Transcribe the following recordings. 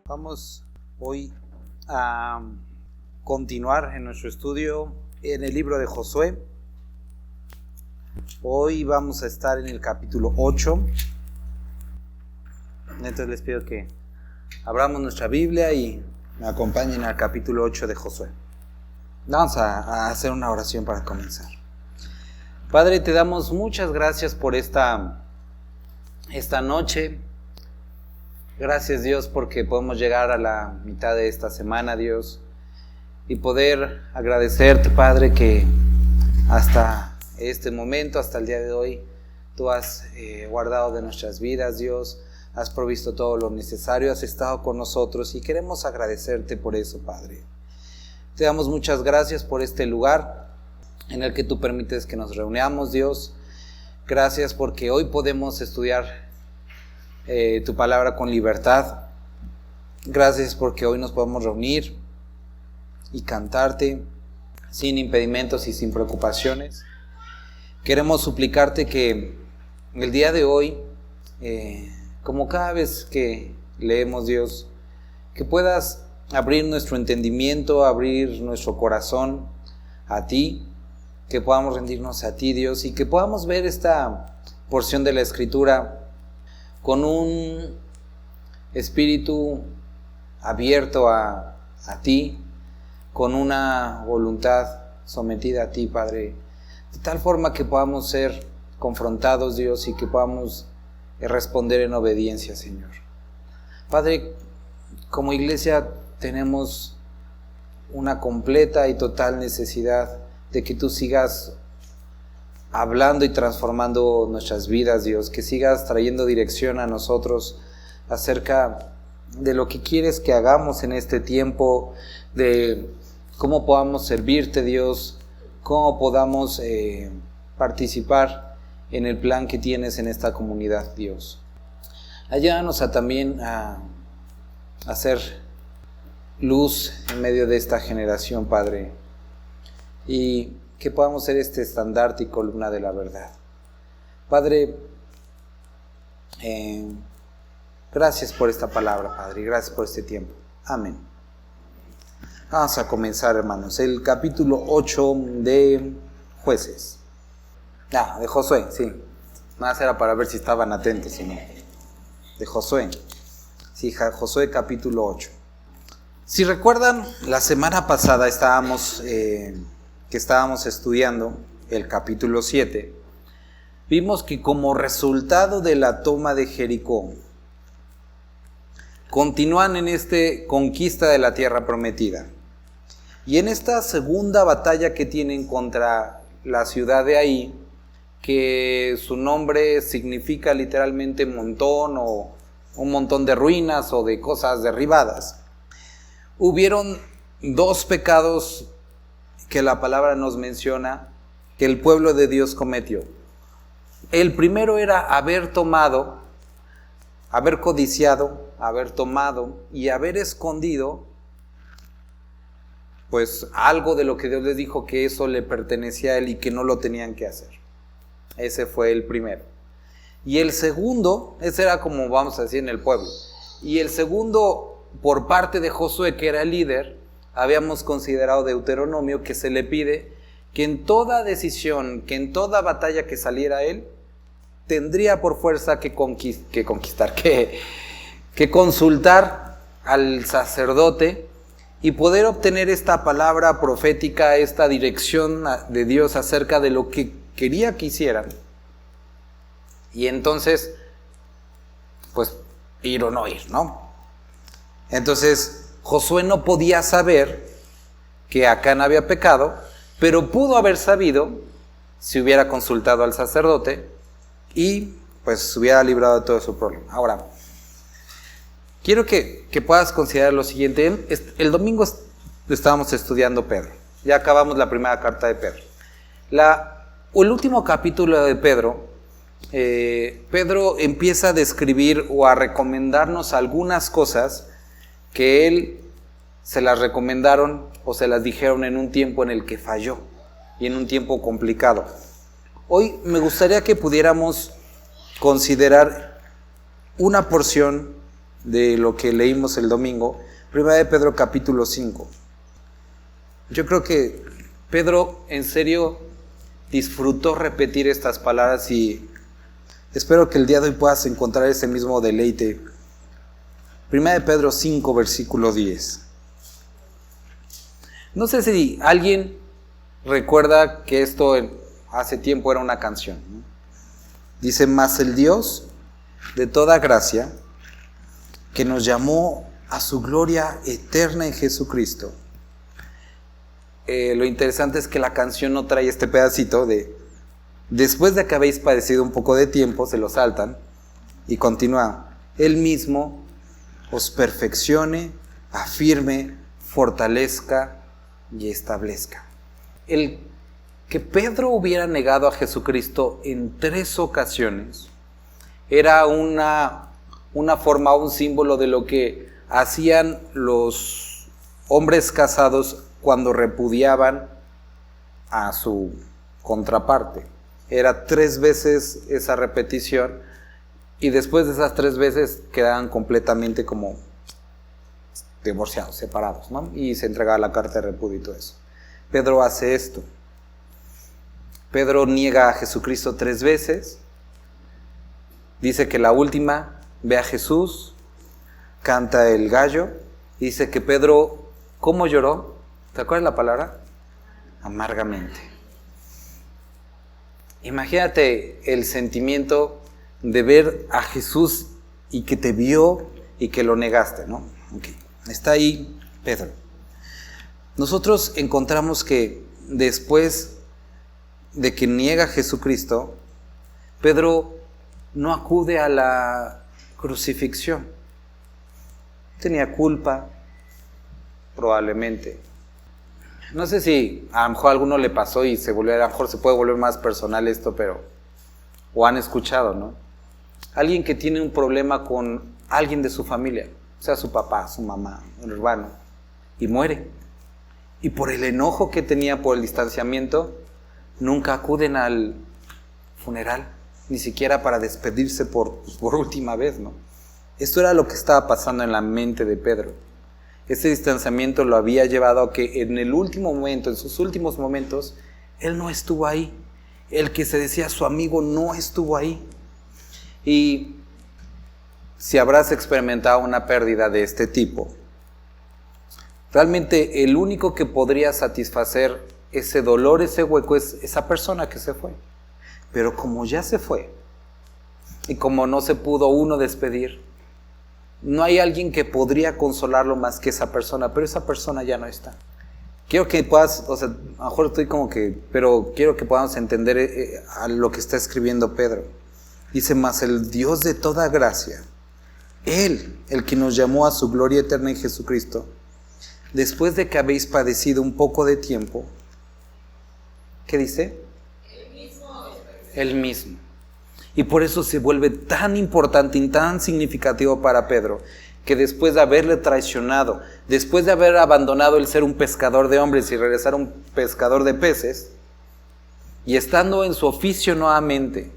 Vamos hoy a continuar en nuestro estudio en el libro de Josué. Hoy vamos a estar en el capítulo 8. Entonces les pido que abramos nuestra Biblia y me acompañen al capítulo 8 de Josué. Vamos a hacer una oración para comenzar. Padre, te damos muchas gracias por esta noche. Gracias, Dios, porque podemos llegar a la mitad de esta semana, Dios, y poder agradecerte, Padre, que hasta este momento, hasta el día de hoy, tú has guardado de nuestras vidas, Dios, has provisto todo lo necesario, has estado con nosotros y queremos agradecerte por eso, Padre. Te damos muchas gracias por este lugar en el que tú permites que nos reunamos, Dios. Gracias porque hoy podemos estudiar tu palabra con libertad. Gracias porque hoy nos podemos reunir y cantarte sin impedimentos y sin preocupaciones. Queremos suplicarte que el día de hoy, como cada vez que leemos, Dios, que puedas abrir nuestro entendimiento, abrir nuestro corazón a ti, que podamos rendirnos a ti, Dios, y que podamos ver esta porción de la Escritura con un espíritu abierto a ti, con una voluntad sometida a ti, Padre, de tal forma que podamos ser confrontados, Dios, y que podamos responder en obediencia, Señor. Padre, como iglesia tenemos una completa y total necesidad de que tú sigas hablando y transformando nuestras vidas, Dios, que sigas trayendo dirección a nosotros acerca de lo que quieres que hagamos en este tiempo, de cómo podamos servirte, Dios, cómo podamos participar en el plan que tienes en esta comunidad, Dios. Ayúdanos también a hacer luz en medio de esta generación, Padre, y que podamos ser este estandarte y columna de la verdad. Padre, gracias por esta palabra, Padre, y gracias por este tiempo. Amén. Vamos a comenzar, hermanos, el capítulo 8 de Jueces. De Josué, sí. Más era para ver si estaban atentos, ¿sí? De Josué. Sí, Josué capítulo 8. Si recuerdan, la semana pasada estábamos estudiando el capítulo 7. Vimos que como resultado de la toma de Jericó, continúan en conquista de la tierra prometida. Y en esta segunda batalla que tienen contra la ciudad de Ai, que su nombre significa literalmente montón o un montón de ruinas o de cosas derribadas, hubieron dos pecados que la palabra nos menciona que el pueblo de Dios cometió. El primero era haber tomado, haber codiciado, haber tomado y haber escondido pues algo de lo que Dios les dijo que eso le pertenecía a él y que no lo tenían que hacer. Ese fue el primero. Y el segundo, ese era como vamos a decir en el pueblo. Y el segundo, por parte de Josué, que era el líder, habíamos considerado Deuteronomio, que se le pide que en toda decisión, que en toda batalla que saliera él, tendría por fuerza que consultar al sacerdote y poder obtener esta palabra profética, esta dirección de Dios acerca de lo que quería que hicieran. Y entonces, pues, ir o no ir, ¿no? Entonces, Josué no podía saber que Acán había pecado, pero pudo haber sabido si hubiera consultado al sacerdote y pues se hubiera librado de todo su problema. Ahora, quiero que puedas considerar lo siguiente. El domingo estábamos estudiando Pedro. Ya acabamos la primera carta de Pedro. El último capítulo de Pedro, Pedro empieza a describir o a recomendarnos algunas cosas que él se las recomendaron o se las dijeron en un tiempo en el que falló y en un tiempo complicado. Hoy me gustaría que pudiéramos considerar una porción de lo que leímos el domingo, 1 de Pedro capítulo 5. Yo creo que Pedro en serio disfrutó repetir estas palabras y espero que el día de hoy puedas encontrar ese mismo deleite. 1 de Pedro 5, versículo 10. No sé si alguien recuerda que esto hace tiempo era una canción, ¿no? Dice: mas el Dios de toda gracia, que nos llamó a su gloria eterna en Jesucristo. Lo interesante es que la canción no trae este pedacito de después de que habéis padecido un poco de tiempo, se lo saltan y continúa: Él mismo os perfeccione, afirme, fortalezca y establezca. El que Pedro hubiera negado a Jesucristo en 3 ocasiones era una forma, un símbolo de lo que hacían los hombres casados cuando repudiaban a su contraparte. Era 3 veces esa repetición y después de esas 3 veces quedaban completamente como divorciados, separados, ¿no? Y se entregaba la carta de repudio y todo eso. Pedro hace esto. Pedro niega a Jesucristo 3 veces. Dice que la última ve a Jesús, canta el gallo. Dice que Pedro, ¿cómo lloró? ¿Te acuerdas la palabra? Amargamente. Imagínate el sentimiento de ver a Jesús y que te vio y que lo negaste, ¿no? Okay. Está ahí Pedro. Nosotros encontramos que después de que niega a Jesucristo, Pedro no acude a la crucifixión. Tenía culpa, probablemente. No sé si a lo mejor a alguno le pasó y a lo mejor se puede volver más personal esto, pero o han escuchado, ¿no? Alguien que tiene un problema con alguien de su familia, sea su papá, su mamá, un hermano, y muere. Y por el enojo que tenía, por el distanciamiento, nunca acuden al funeral, ni siquiera para despedirse por última vez, ¿no? Esto era lo que estaba pasando en la mente de Pedro. Ese distanciamiento lo había llevado a que en el último momento, en sus últimos momentos, él no estuvo ahí. El que se decía su amigo no estuvo ahí. Y si habrás experimentado una pérdida de este tipo, realmente el único que podría satisfacer ese dolor, ese hueco, es esa persona que se fue. Pero como ya se fue, y como no se pudo uno despedir, no hay alguien que podría consolarlo más que esa persona, pero esa persona ya no está. Quiero que puedas, a lo mejor estoy como que, pero quiero que podamos entender a lo que está escribiendo Pedro. Dice: mas el Dios de toda gracia, Él, el que nos llamó a su gloria eterna en Jesucristo, después de que habéis padecido un poco de tiempo, ¿qué dice? Él mismo. Y por eso se vuelve tan importante y tan significativo para Pedro, que después de haberle traicionado, después de haber abandonado el ser un pescador de hombres y regresar a un pescador de peces, y estando en su oficio nuevamente,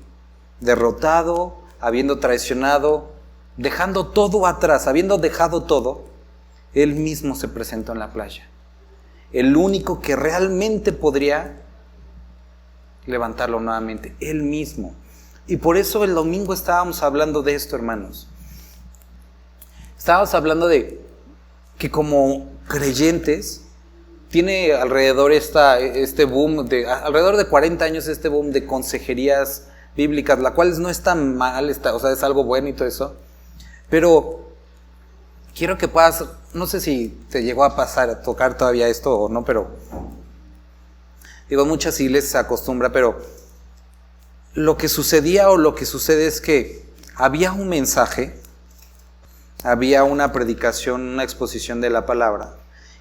derrotado, habiendo traicionado, dejando todo atrás, habiendo dejado todo, él mismo se presentó en la playa. El único que realmente podría levantarlo nuevamente, él mismo. Y por eso el domingo estábamos hablando de esto, hermanos. Estábamos hablando de que como creyentes tiene alrededor este boom, alrededor de 40 años este boom de consejerías bíblicas, la cual no es tan mal, es algo bueno y todo eso. Pero quiero que puedas, no sé si te llegó a pasar, a tocar todavía esto o no, pero digo, muchas iglesias se acostumbra, pero lo que sucedía o lo que sucede es que había un mensaje, había una predicación, una exposición de la palabra,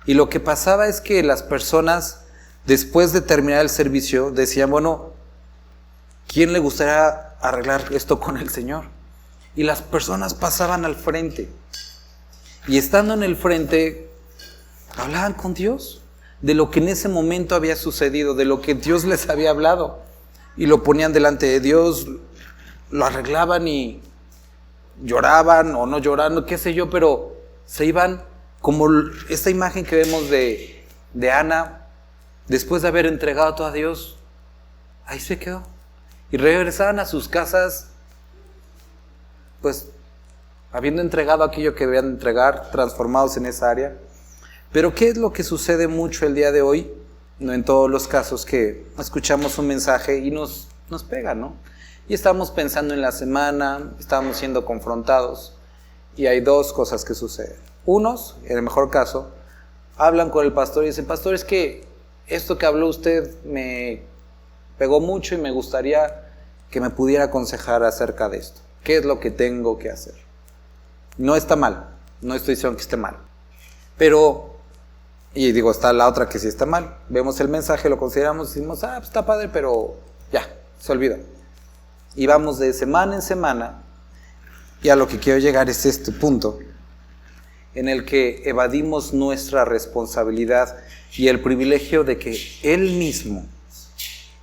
y lo que pasaba es que las personas, después de terminar el servicio, decían: bueno, ¿quién le gustaría arreglar esto con el Señor? Y las personas pasaban al frente, y estando en el frente, hablaban con Dios de lo que en ese momento había sucedido, de lo que Dios les había hablado, y lo ponían delante de Dios, lo arreglaban y lloraban o no llorando, qué sé yo, pero se iban como esta imagen que vemos de Ana, después de haber entregado todo a Dios, ahí se quedó. Y regresaban a sus casas, pues, habiendo entregado aquello que debían entregar, transformados en esa área. Pero ¿qué es lo que sucede mucho el día de hoy? No en todos los casos, que escuchamos un mensaje y nos pega, ¿no? Y estamos pensando en la semana, estamos siendo confrontados, y hay dos cosas que suceden. Unos, en el mejor caso, hablan con el pastor y dicen: pastor, es que esto que habló usted me pegó mucho y me gustaría que me pudiera aconsejar acerca de esto. ¿Qué es lo que tengo que hacer? No está mal, no estoy diciendo que esté mal, pero, y digo, está la otra que sí está mal. Vemos el mensaje, lo consideramos, decimos: pues está padre, pero ya, se olvida. Y vamos de semana en semana, y a lo que quiero llegar es este punto, en el que evadimos nuestra responsabilidad y el privilegio de que Él mismo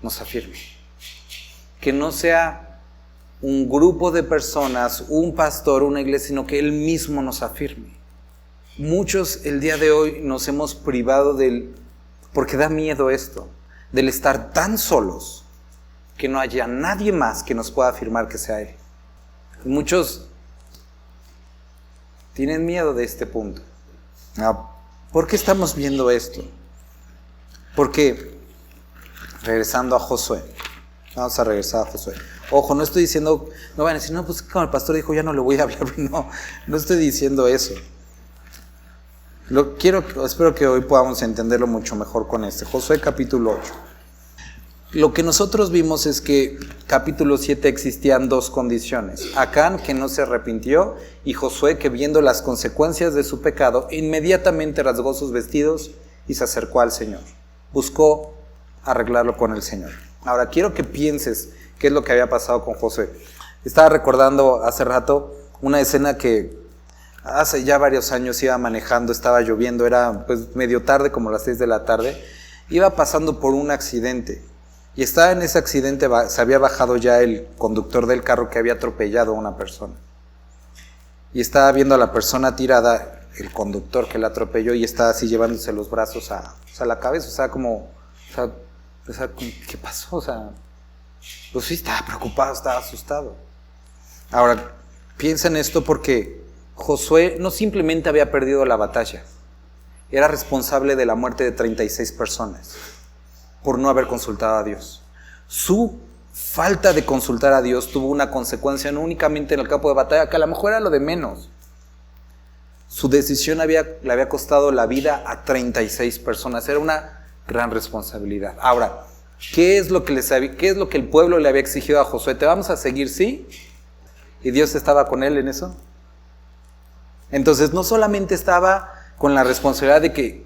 nos afirme. Que no sea un grupo de personas, un pastor, una iglesia, sino que Él mismo nos afirme. Muchos el día de hoy nos hemos privado porque da miedo esto, del estar tan solos que no haya nadie más que nos pueda afirmar que sea Él. Y muchos tienen miedo de este punto. ¿Por qué estamos viendo esto? Porque, regresando a Josué, vamos a regresar a Josué. Ojo, no estoy diciendo, no van a decir: no, pues como el pastor dijo, ya no le voy a hablar. No estoy diciendo eso. Espero que hoy podamos entenderlo mucho mejor con Josué capítulo 8. Lo que nosotros vimos es que capítulo 7 existían dos condiciones: Acán, que no se arrepintió, y Josué, que viendo las consecuencias de su pecado, inmediatamente rasgó sus vestidos y se acercó al Señor. Buscó arreglarlo con el Señor. Ahora quiero que pienses qué es lo que había pasado con Josué. Estaba recordando hace rato una escena que hace ya varios años iba manejando, estaba lloviendo, era pues medio tarde, como las 6 de la tarde, iba pasando por un accidente. Y estaba en ese accidente, se había bajado ya el conductor del carro que había atropellado a una persona. Y estaba viendo a la persona tirada, el conductor que la atropelló, y estaba así llevándose los brazos a la cabeza. O sea, ¿qué pasó? O sea, pues sí, estaba preocupado, estaba asustado. Ahora, piensa en esto porque Josué no simplemente había perdido la batalla, era responsable de la muerte de 36 personas. Por no haber consultado a Dios. Su falta de consultar a Dios tuvo una consecuencia no únicamente en el campo de batalla, que a lo mejor era lo de menos. Su decisión le había costado la vida a 36 personas. Era una gran responsabilidad. Ahora, ¿qué es lo que el pueblo le había exigido a Josué? ¿Te vamos a seguir, sí? ¿Y Dios estaba con él en eso? Entonces, no solamente estaba con la responsabilidad de que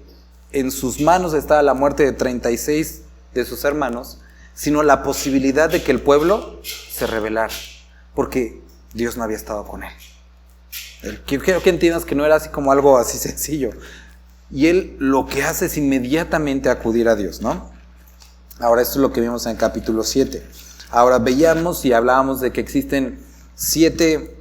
en sus manos estaba la muerte de 36 de sus hermanos, sino la posibilidad de que el pueblo se rebelara, porque Dios no había estado con él. Quiero que entiendas que no era así como algo así sencillo. Y él lo que hace es inmediatamente acudir a Dios, ¿no? Ahora, esto es lo que vimos en el capítulo 7. Ahora veíamos y hablábamos de que existen 3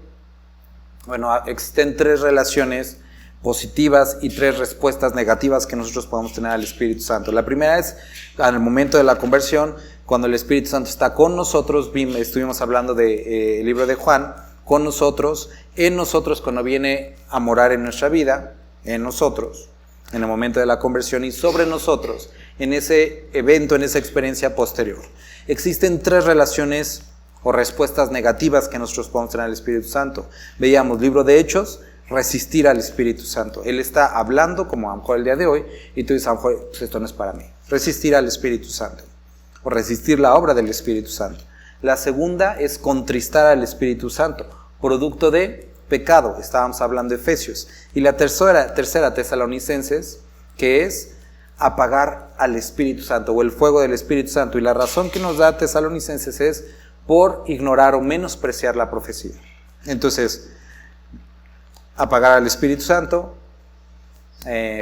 relaciones positivas y 3 respuestas negativas que nosotros podemos tener al Espíritu Santo. La primera es en el momento de la conversión, cuando el Espíritu Santo está con nosotros. Estuvimos hablando del libro de Juan, con nosotros, en nosotros, cuando viene a morar en nuestra vida, en nosotros, en el momento de la conversión, y sobre nosotros, en ese evento, en esa experiencia posterior. Existen 3 relaciones o respuestas negativas que nosotros podemos tener al Espíritu Santo. Veíamos libro de Hechos, resistir al Espíritu Santo. Él está hablando, como a lo mejor el día de hoy, y tú dices: a lo mejor pues esto no es para mí. Resistir al Espíritu Santo, o resistir la obra del Espíritu Santo. La segunda es contristar al Espíritu Santo, producto de pecado. Estábamos hablando de Efesios. Y la tercera, Tesalonicenses, que es apagar al Espíritu Santo, o el fuego del Espíritu Santo. Y la razón que nos da Tesalonicenses es por ignorar o menospreciar la profecía. Entonces, apagar al Espíritu Santo,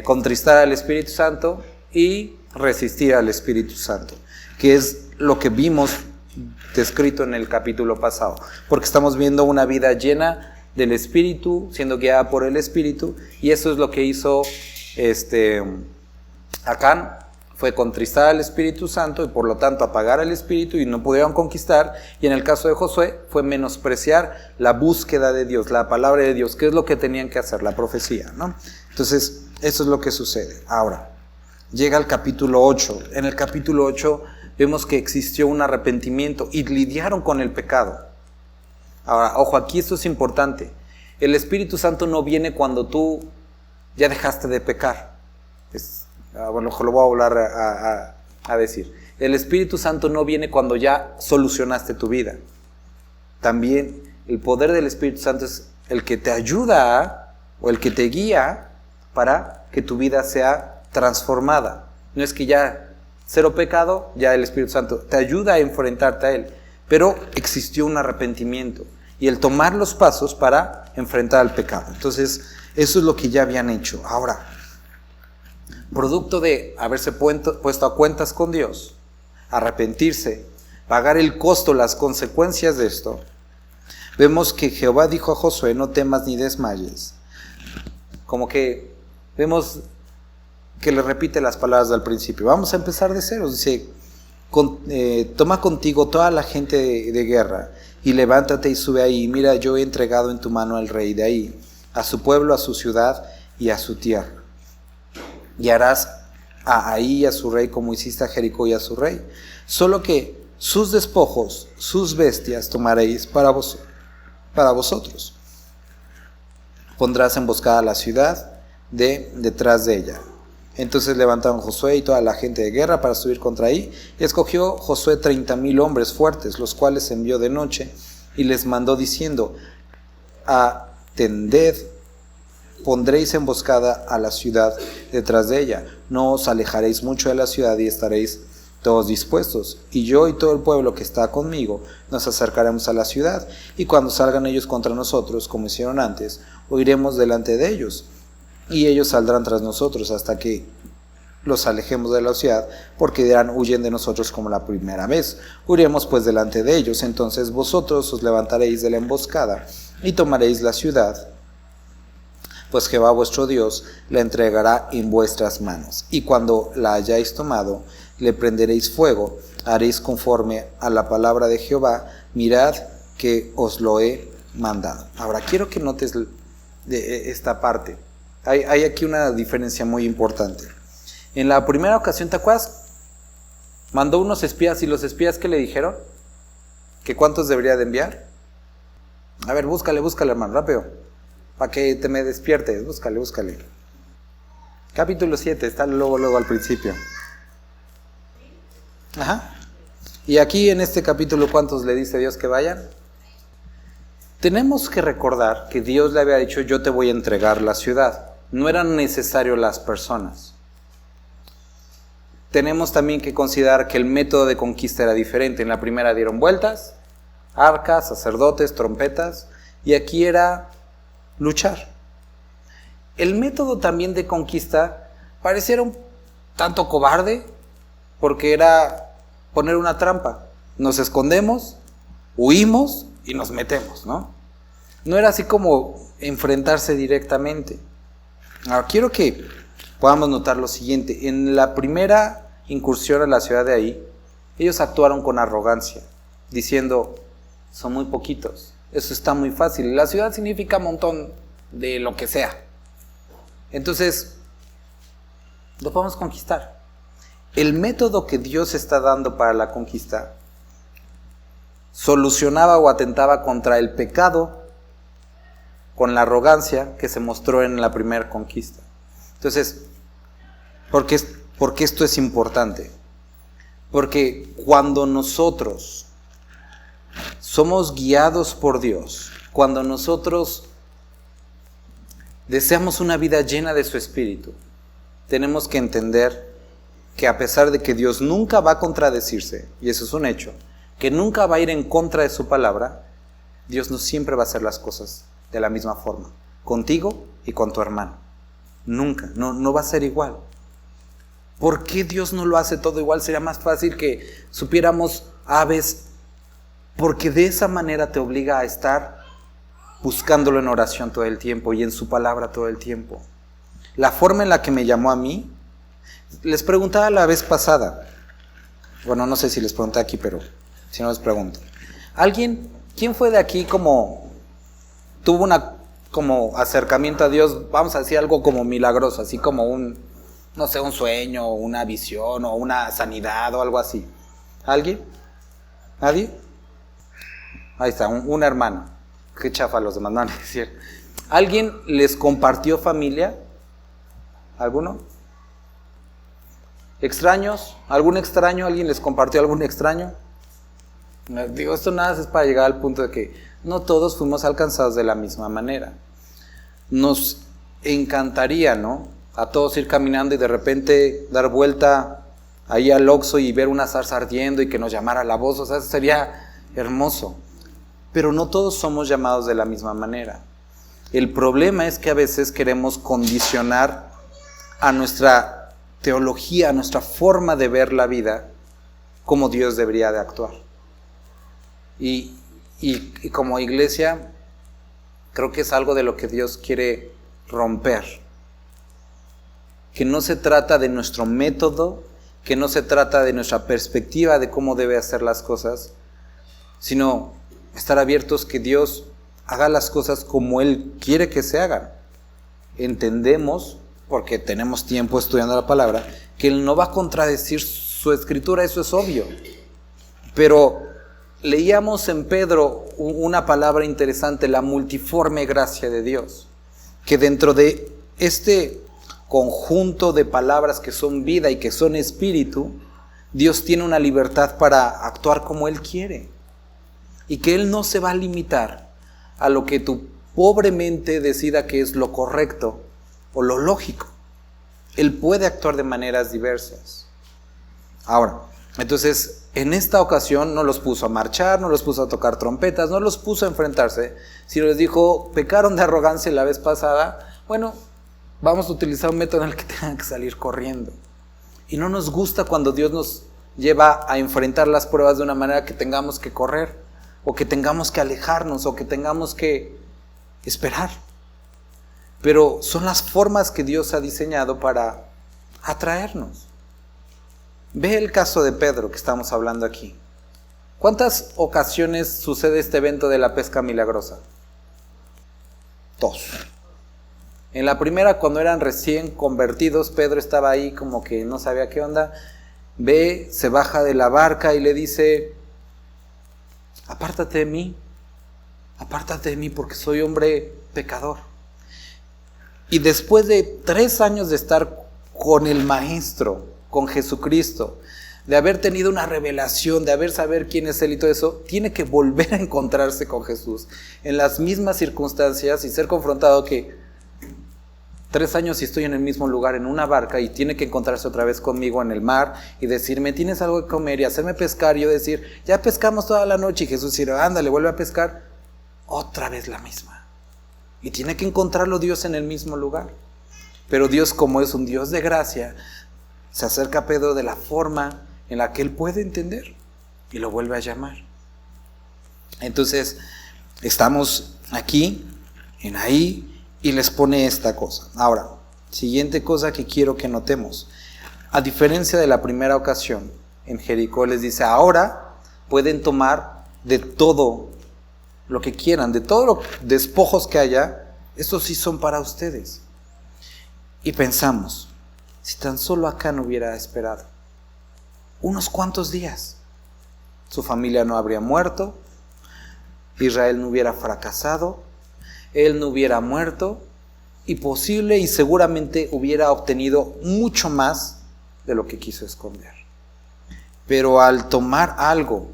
contristar al Espíritu Santo y resistir al Espíritu Santo, que es lo que vimos descrito en el capítulo pasado, porque estamos viendo una vida llena del Espíritu, siendo guiada por el Espíritu, y eso es lo que hizo Acán, fue contristar al Espíritu Santo y por lo tanto apagar al Espíritu y no pudieron conquistar. Y en el caso de Josué fue menospreciar la búsqueda de Dios, la palabra de Dios, que es lo que tenían que hacer, la profecía, ¿no? Entonces eso es lo que sucede. Ahora llega el capítulo 8. En el capítulo 8 vemos que existió un arrepentimiento y lidiaron con el pecado. Ahora, ojo, aquí esto es importante. El Espíritu Santo no viene cuando tú ya dejaste de pecar. Bueno, lo voy a volver a decir. El Espíritu Santo no viene cuando ya solucionaste tu vida. También el poder del Espíritu Santo es el que te ayuda o el que te guía para que tu vida sea transformada. No es que ya cero pecado, ya el Espíritu Santo te ayuda a enfrentarte a él. Pero existió un arrepentimiento y el tomar los pasos para enfrentar al pecado. Entonces, eso es lo que ya habían hecho. Ahora, producto de haberse puesto a cuentas con Dios, arrepentirse, pagar el costo, las consecuencias de esto, vemos que Jehová dijo a Josué: no temas ni desmayes. Como que vemos que le repite las palabras del principio. Vamos a empezar de cero. Dice: toma contigo toda la gente de guerra y levántate y sube ahí. Mira, yo he entregado en tu mano al rey de ahí, a su pueblo, a su ciudad y a su tierra. Y harás a Ahí y a su rey como hiciste a Jericó y a su rey. Solo que sus despojos, sus bestias tomaréis para vosotros. Pondrás emboscada la ciudad detrás de ella. Entonces levantaron Josué y toda la gente de guerra para subir contra Ahí. Y escogió Josué 30,000 hombres fuertes, los cuales envió de noche y les mandó diciendo: atended, pondréis emboscada a la ciudad detrás de ella. No os alejaréis mucho de la ciudad y estaréis todos dispuestos. Y yo y todo el pueblo que está conmigo nos acercaremos a la ciudad. Y cuando salgan ellos contra nosotros, como hicieron antes, huiremos delante de ellos. Y ellos saldrán tras nosotros hasta que los alejemos de la ciudad, porque dirán: huyen de nosotros como la primera vez. Huiremos pues delante de ellos. Entonces vosotros os levantaréis de la emboscada y tomaréis la ciudad, pues Jehová vuestro Dios la entregará en vuestras manos. Y cuando la hayáis tomado, le prenderéis fuego, haréis conforme a la palabra de Jehová. Mirad que os lo he mandado. Ahora quiero que notes esta parte. Hay aquí una diferencia muy importante. En la primera ocasión, ¿te acuerdas? Mandó unos espías, y los espías, ¿qué le dijeron? ¿Que cuántos debería de enviar? A ver, búscale, hermano, rápido, para que te me despiertes. Búscale. Capítulo 7, está luego al principio. Ajá. Y aquí en este capítulo, ¿cuántos le dice Dios que vayan? Tenemos que recordar que Dios le había dicho: yo te voy a entregar la ciudad. No eran necesarias las personas. Tenemos también que considerar que el método de conquista era diferente. En la primera dieron vueltas, arcas, sacerdotes, trompetas, y aquí era luchar. El método también de conquista pareciera un tanto cobarde, porque era poner una trampa. Nos escondemos, huimos y nos metemos, ¿no? No era así como enfrentarse directamente. Ahora quiero que podamos notar lo siguiente. En la primera incursión a la ciudad de Ahí, ellos actuaron con arrogancia, diciendo: son muy poquitos, eso está muy fácil. La ciudad significa un montón de lo que sea, entonces lo podemos conquistar. El método que Dios está dando para la conquista solucionaba o atentaba contra el pecado con la arrogancia que se mostró en la primera conquista. Entonces, ¿por qué esto es importante? Porque cuando nosotros somos guiados por Dios, cuando nosotros deseamos una vida llena de su Espíritu, tenemos que entender que a pesar de que Dios nunca va a contradecirse, y eso es un hecho, que nunca va a ir en contra de su palabra, Dios no siempre va a hacer las cosas de la misma forma, contigo y con tu hermano. Nunca, no va a ser igual. ¿Por qué Dios no lo hace todo igual? Sería más fácil que supiéramos aves porque de esa manera te obliga a estar buscándolo en oración todo el tiempo y en su palabra todo el tiempo. La forma en la que me llamó a mí, les preguntaba la vez pasada, bueno, no sé si les pregunté aquí, pero si no les pregunto. ¿Quién fue de aquí como tuvo como acercamiento a Dios, vamos a decir algo como milagroso, así como un sueño, o una visión, o una sanidad, o algo así? ¿Alguien? ¿Nadie? Ahí está, un hermano. Qué chafa los demás, no, no es cierto. ¿Alguien les compartió familia? ¿Alguno? ¿Extraños? ¿Algún extraño? ¿Alguien les compartió algún extraño? Digo, esto nada más es para llegar al punto de que no todos fuimos alcanzados de la misma manera. Nos encantaría, ¿no?, a todos ir caminando y de repente dar vuelta ahí al Oxxo y ver una zarza ardiendo y que nos llamara la voz. O sea, eso sería hermoso. Pero no todos somos llamados de la misma manera. El problema es que a veces queremos condicionar a nuestra teología, a nuestra forma de ver la vida, como Dios debería de actuar. Y como iglesia, creo que es algo de lo que Dios quiere romper. Que no se trata de nuestro método, que no se trata de nuestra perspectiva de cómo debe hacer las cosas, sino estar abiertos que Dios haga las cosas como Él quiere que se hagan. Entendemos, porque tenemos tiempo estudiando la palabra, que Él no va a contradecir su escritura, eso es obvio. Pero leíamos en Pedro una palabra interesante, la multiforme gracia de Dios, que dentro de este conjunto de palabras que son vida y que son espíritu, Dios tiene una libertad para actuar como Él quiere. Y que Él no se va a limitar a lo que tu pobre mente decida que es lo correcto o lo lógico. Él puede actuar de maneras diversas. Ahora, entonces, en esta ocasión no los puso a marchar, no los puso a tocar trompetas, no los puso a enfrentarse, sino les dijo, pecaron de arrogancia la vez pasada, bueno, vamos a utilizar un método en el que tengan que salir corriendo. Y no nos gusta cuando Dios nos lleva a enfrentar las pruebas de una manera que tengamos que correr, o que tengamos que alejarnos, o que tengamos que esperar. Pero son las formas que Dios ha diseñado para atraernos. Ve el caso de Pedro que estamos hablando aquí. ¿Cuántas ocasiones sucede este evento de la pesca milagrosa? 2. En la primera, cuando eran recién convertidos, Pedro estaba ahí como que no sabía qué onda. Ve, se baja de la barca y le dice, apártate de mí porque soy hombre pecador. Y después de 3 años de estar con el Maestro, con Jesucristo, de haber tenido una revelación, de haber saber quién es Él y todo eso, tiene que volver a encontrarse con Jesús en las mismas circunstancias y ser confrontado que 3 años y estoy en el mismo lugar, en una barca, y tiene que encontrarse otra vez conmigo en el mar y decirme, ¿tienes algo que comer? Y hacerme pescar, y yo decir, ya pescamos toda la noche, y Jesús dice, ándale, vuelve a pescar, otra vez la misma. Y tiene que encontrarlo Dios en el mismo lugar. Pero Dios, como es un Dios de gracia, se acerca a Pedro de la forma en la que él puede entender y lo vuelve a llamar. Entonces, estamos aquí, en ahí, y les pone esta cosa. Ahora, siguiente cosa que quiero que notemos. A diferencia de la primera ocasión, en Jericó les dice, ahora pueden tomar de todo lo que quieran, de todos los despojos que haya, estos sí son para ustedes. Y pensamos, si tan solo acá no hubiera esperado unos cuantos días, su familia no habría muerto, Israel no hubiera fracasado, él no hubiera muerto, y posible y seguramente hubiera obtenido mucho más de lo que quiso esconder. Pero al tomar algo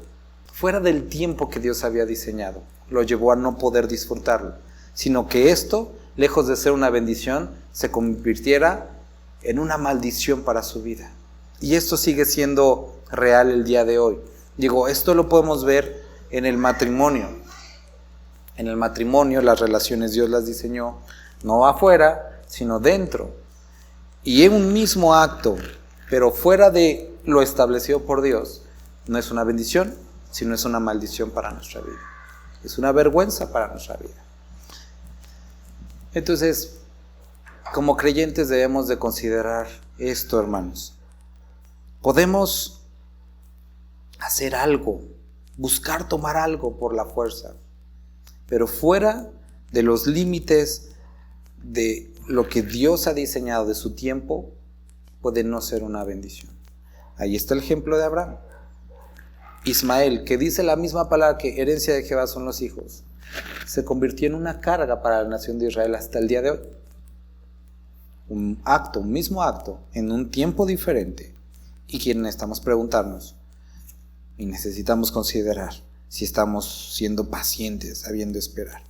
fuera del tiempo que Dios había diseñado, lo llevó a no poder disfrutarlo, sino que esto, lejos de ser una bendición, se convirtiera en una maldición para su vida. Y esto sigue siendo real el día de hoy. Digo, esto lo podemos ver en el matrimonio. En el matrimonio las relaciones Dios las diseñó no afuera, sino dentro. Y en un mismo acto, pero fuera de lo establecido por Dios, no es una bendición, sino es una maldición para nuestra vida. Es una vergüenza para nuestra vida. Entonces, como creyentes debemos de considerar esto, hermanos. Podemos hacer algo, buscar tomar algo por la fuerza, pero fuera de los límites de lo que Dios ha diseñado de su tiempo, puede no ser una bendición. Ahí está el ejemplo de Abraham. Ismael, que dice la misma palabra que herencia de Jehová son los hijos, se convirtió en una carga para la nación de Israel hasta el día de hoy. Un mismo acto, en un tiempo diferente, y que necesitamos preguntarnos y necesitamos considerar si estamos siendo pacientes, sabiendo esperar.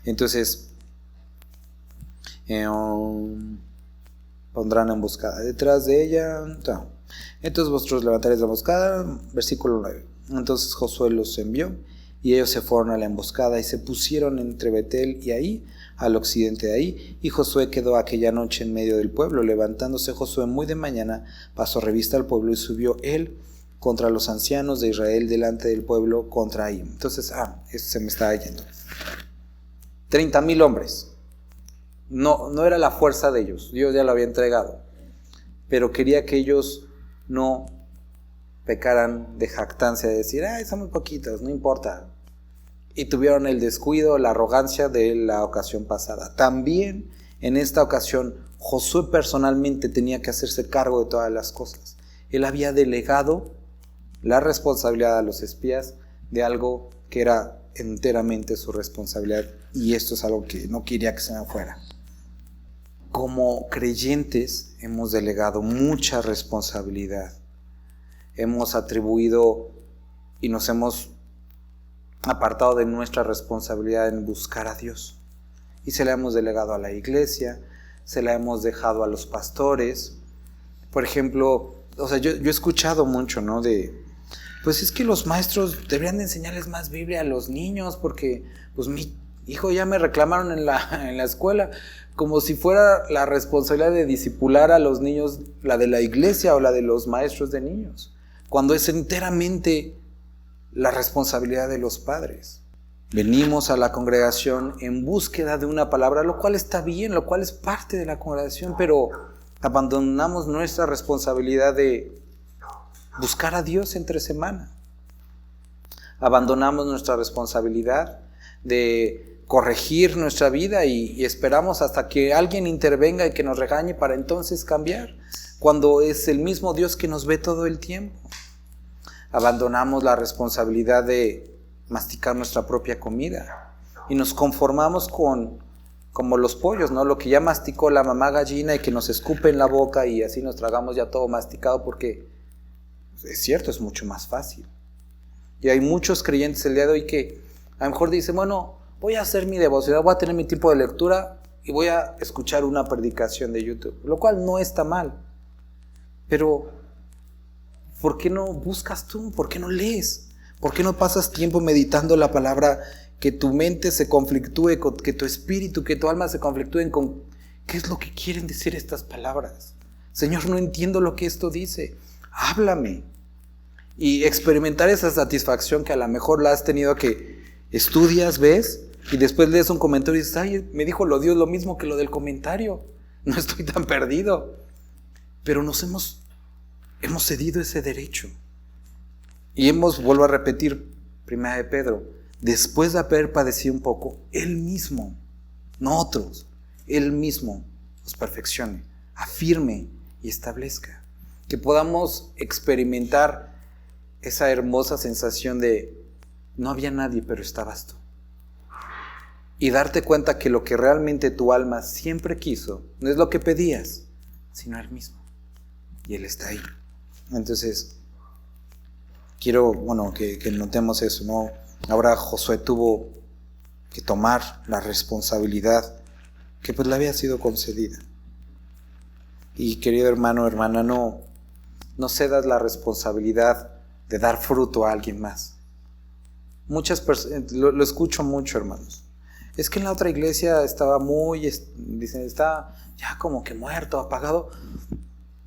Entonces, pondrán emboscada detrás de ella. No. Entonces vosotros levantaréis la emboscada. Versículo 9. Entonces Josué los envió, y ellos se fueron a la emboscada y se pusieron entre Betel y Ahí, al occidente de Ahí, y Josué quedó aquella noche en medio del pueblo. Levantándose Josué muy de mañana, pasó revista al pueblo y subió él contra los ancianos de Israel delante del pueblo contra Ahí. Entonces, eso se me estaba yendo. 30,000 hombres. No era la fuerza de ellos, Dios ya lo había entregado, pero quería que ellos no pecaran de jactancia, de decir, son muy poquitos, no importa. Y tuvieron el descuido, la arrogancia de la ocasión pasada. También en esta ocasión Josué personalmente tenía que hacerse cargo de todas las cosas. Él había delegado la responsabilidad a los espías de algo que era enteramente su responsabilidad, y esto es algo que no quería que se me fuera. Como creyentes hemos delegado mucha responsabilidad, hemos atribuido y nos hemos apartado de nuestra responsabilidad en buscar a Dios, y se la hemos delegado a la iglesia, se la hemos dejado a los pastores. Por ejemplo, yo he escuchado mucho, ¿no? Pues es que los maestros deberían de enseñarles más Biblia a los niños, porque pues mi hijo ya me reclamaron en la escuela, como si fuera la responsabilidad de discipular a los niños la de la iglesia o la de los maestros de niños, cuando es enteramente la responsabilidad de los padres. Venimos a la congregación en búsqueda de una palabra, lo cual está bien, lo cual es parte de la congregación, pero abandonamos nuestra responsabilidad de buscar a Dios entre semana. Abandonamos nuestra responsabilidad de corregir nuestra vida y esperamos hasta que alguien intervenga y que nos regañe para entonces cambiar, cuando es el mismo Dios que nos ve todo el tiempo. Abandonamos la responsabilidad de masticar nuestra propia comida y nos conformamos como los pollos, ¿no? Lo que ya masticó la mamá gallina y que nos escupe en la boca, y así nos tragamos ya todo masticado, porque es cierto, es mucho más fácil. Y hay muchos creyentes el día de hoy que a lo mejor dicen, bueno, voy a hacer mi devocional, voy a tener mi tiempo de lectura y voy a escuchar una predicación de YouTube, lo cual no está mal. Pero ¿por qué no buscas tú? ¿Por qué no lees? ¿Por qué no pasas tiempo meditando la palabra, que tu mente se conflictúe, que tu espíritu, que tu alma se conflictúen con qué es lo que quieren decir estas palabras? Señor, no entiendo lo que esto dice, háblame. Y experimentar esa satisfacción que a lo mejor la has tenido, que estudias, ves, y después lees un comentario y dices, me dijo Dios lo mismo que lo del comentario, no estoy tan perdido. Pero hemos cedido ese derecho. Y vuelvo a repetir, 1 de Pedro, después de haber padecido un poco, Él mismo, no otros, Él mismo los perfeccione, afirme y establezca. Que podamos experimentar esa hermosa sensación de no había nadie, pero estabas tú. Y darte cuenta que lo que realmente tu alma siempre quiso no es lo que pedías, sino Él mismo. Y Él está ahí. Entonces, quiero que notemos eso, ¿no? Ahora Josué tuvo que tomar la responsabilidad que pues le había sido concedida. Y querido hermano, hermana, no cedas la responsabilidad de dar fruto a alguien más. Muchas personas, lo escucho mucho, hermanos. Es que en la otra iglesia estaba dicen, está ya como que muerto, apagado.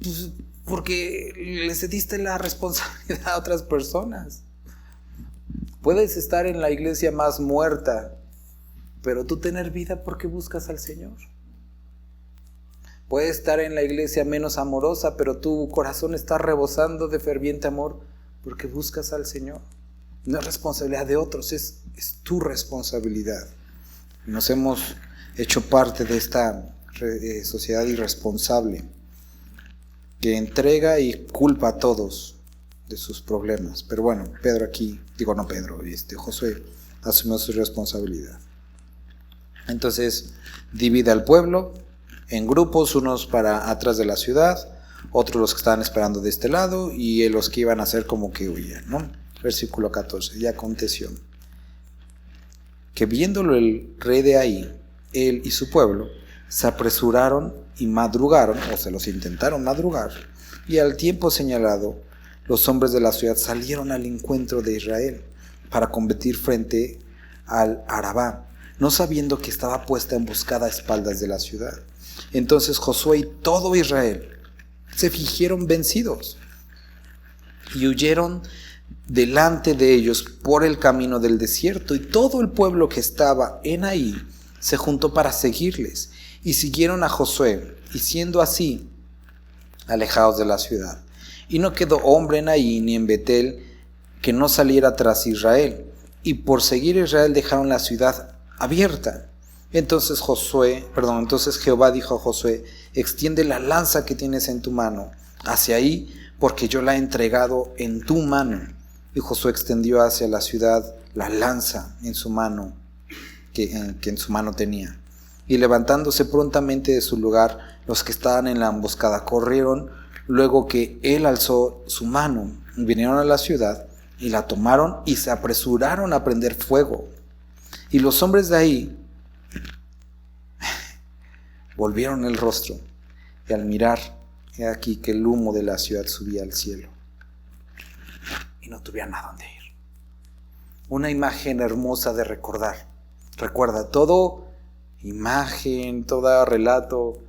Pues porque le cediste la responsabilidad a otras personas. Puedes estar en la iglesia más muerta, pero tú tener vida porque buscas al Señor. Puedes estar en la iglesia menos amorosa, pero tu corazón está rebosando de ferviente amor porque buscas al Señor. No es responsabilidad de otros, es tu responsabilidad. Nos hemos hecho parte de esta sociedad irresponsable que entrega y culpa a todos de sus problemas. Pero bueno, Josué asumió su responsabilidad. Entonces divide al pueblo en grupos, unos para atrás de la ciudad, otros los que estaban esperando de este lado y los que iban a hacer como que huían, ¿no? Versículo 14, y aconteció que viéndolo el rey de Ai, él y su pueblo, se apresuraron y madrugaron, o se los intentaron madrugar, y al tiempo señalado, los hombres de la ciudad salieron al encuentro de Israel para combatir frente al Arabá, no sabiendo que estaba puesta emboscada a espaldas de la ciudad. Entonces Josué y todo Israel se fingieron vencidos y huyeron delante de ellos por el camino del desierto, y todo el pueblo que estaba en Ai se juntó para seguirles, y siguieron a Josué, y siendo así, alejados de la ciudad. Y no quedó hombre en Ai ni en Betel que no saliera tras Israel, y por seguir a Israel dejaron la ciudad abierta. Entonces Jehová dijo a Josué: extiende la lanza que tienes en tu mano hacia ahí, porque yo la he entregado en tu mano. Y Josué extendió hacia la ciudad la lanza en su mano, que en su mano tenía. Y levantándose prontamente de su lugar, los que estaban en la emboscada corrieron, luego que él alzó su mano, vinieron a la ciudad y la tomaron y se apresuraron a prender fuego. Y los hombres de ahí volvieron el rostro, y al mirar, he aquí que el humo de la ciudad subía al cielo, y no tuvieron a dónde ir. Una imagen hermosa de recordar. Recuerda, todo imagen, todo relato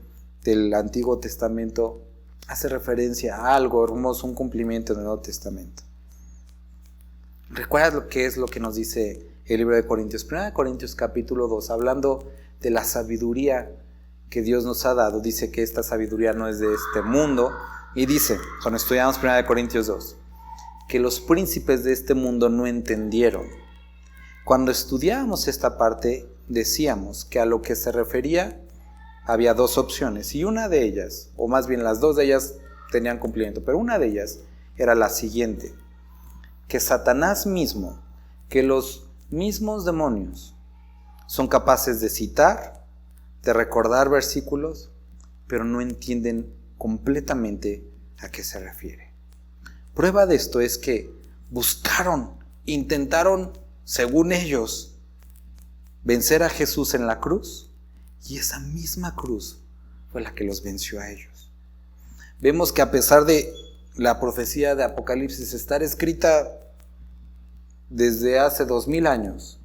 del Antiguo Testamento hace referencia a algo hermoso, un cumplimiento del Nuevo Testamento. ¿Recuerdas qué es lo que nos dice el libro de Corintios? 1 Corintios capítulo 2, hablando de la sabiduría que Dios nos ha dado. Dice que esta sabiduría no es de este mundo. Y dice, cuando estudiamos 1 Corintios 2, que los príncipes de este mundo no entendieron. Cuando estudiábamos esta parte, decíamos que a lo que se refería había dos opciones, y una de ellas, o más bien las dos de ellas tenían cumplimiento, pero una de ellas era la siguiente: que Satanás mismo, que los mismos demonios son capaces de citar, de recordar versículos, pero no entienden completamente a qué se refiere. Prueba de esto es que intentaron, según ellos, vencer a Jesús en la cruz, y esa misma cruz fue la que los venció a ellos. Vemos que a pesar de la profecía de Apocalipsis estar escrita desde hace 2000 años,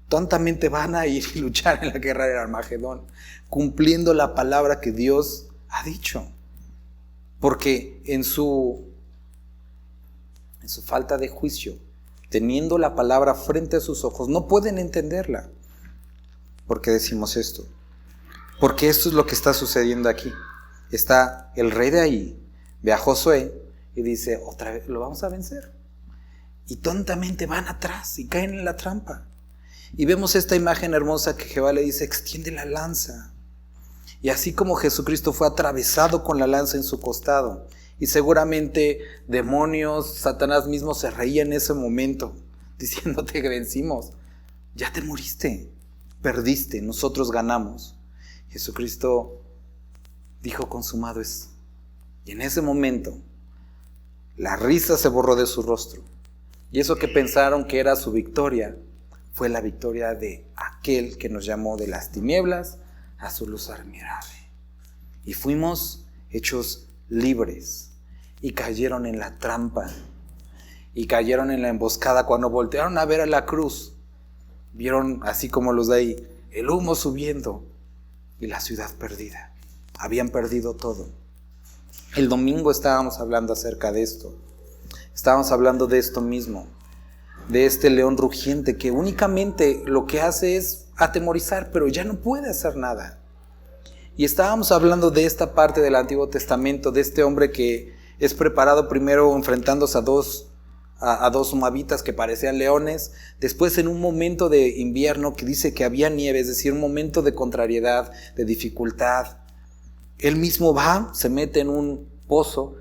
tontamente van a ir y luchar en la guerra de Armagedón, cumpliendo la palabra que Dios ha dicho, porque en su falta de juicio, teniendo la palabra frente a sus ojos, no pueden entenderla. ¿Por qué decimos esto? Porque esto es lo que está sucediendo aquí. Está el rey de ahí, ve a Josué y dice: otra vez lo vamos a vencer. Y tontamente van atrás y caen en la trampa. Y vemos esta imagen hermosa que Jehová le dice: extiende la lanza. Y así como Jesucristo fue atravesado con la lanza en su costado, y seguramente demonios, Satanás mismo se reía en ese momento, diciéndote que vencimos. Ya te moriste, perdiste, nosotros ganamos. Jesucristo dijo: consumado es. Y en ese momento la risa se borró de su rostro. Y eso que pensaron que era su victoria, fue la victoria de aquel que nos llamó de las tinieblas a su luz admirable. Y fuimos hechos libres, y cayeron en la trampa, y cayeron en la emboscada. Cuando voltearon a ver a la cruz, vieron, así como los de ahí, el humo subiendo y la ciudad perdida. Habían perdido todo. El domingo estábamos hablando acerca de esto. Estábamos hablando de esto mismo, de este león rugiente que únicamente lo que hace es atemorizar, pero ya no puede hacer nada. Y estábamos hablando de esta parte del Antiguo Testamento, de este hombre que es preparado primero enfrentándose a dos moabitas que parecían leones, después en un momento de invierno que dice que había nieve, es decir, un momento de contrariedad, de dificultad. Él mismo va, se mete en un pozo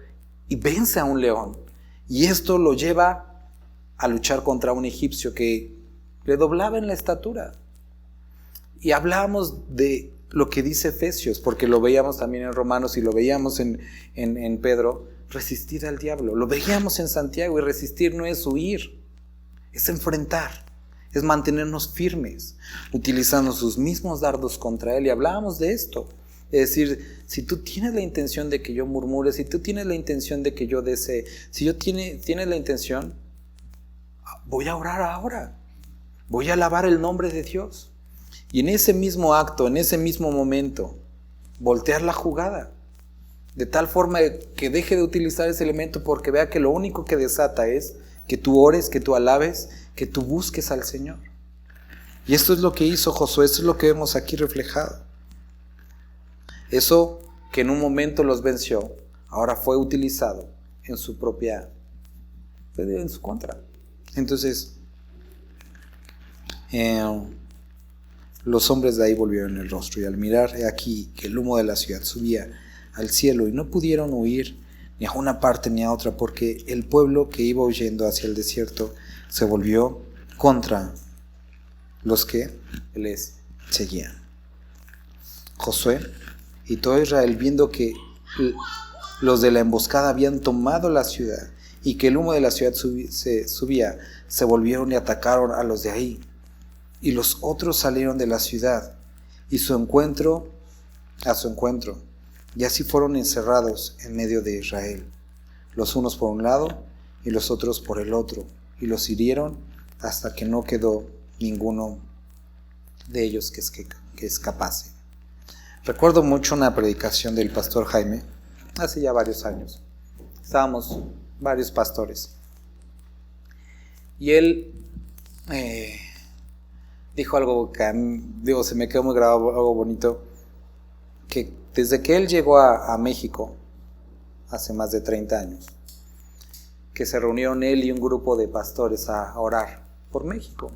y vence a un león. Y esto lo lleva a luchar contra un egipcio que le doblaba en la estatura. Y hablábamos de lo que dice Efesios, porque lo veíamos también en Romanos y lo veíamos en Pedro, resistir al diablo. Lo veíamos en Santiago, y resistir no es huir, es enfrentar, es mantenernos firmes, utilizando sus mismos dardos contra él. Y hablábamos de esto, es decir, si tú tienes la intención de que yo murmure, si tú tienes la intención de que yo desee, si yo tienes la intención, voy a orar ahora, voy a alabar el nombre de Dios. Y en ese mismo acto, en ese mismo momento, voltear la jugada, de tal forma que deje de utilizar ese elemento, porque vea que lo único que desata es que tú ores, que tú alabes, que tú busques al Señor. Y esto es lo que hizo Josué, esto es lo que vemos aquí reflejado. Eso que en un momento los venció, ahora fue utilizado en su contra. Entonces, los hombres de ahí volvieron el rostro, y al mirar aquí que el humo de la ciudad subía al cielo, y no pudieron huir ni a una parte ni a otra, porque el pueblo que iba huyendo hacia el desierto se volvió contra los que les seguían. Josué y todo Israel, viendo que los de la emboscada habían tomado la ciudad y que el humo de la ciudad subía, se volvieron y atacaron a los de ahí. Y los otros salieron de la ciudad a su encuentro, y así fueron encerrados en medio de Israel, los unos por un lado y los otros por el otro, y los hirieron hasta que no quedó ninguno de ellos que escapase. Recuerdo mucho una predicación del pastor Jaime, hace ya varios años. Estábamos varios pastores, y él dijo algo que se me quedó muy grabado, algo bonito, que desde que él llegó a México, hace más de 30 años, que se reunieron él y un grupo de pastores a orar por México,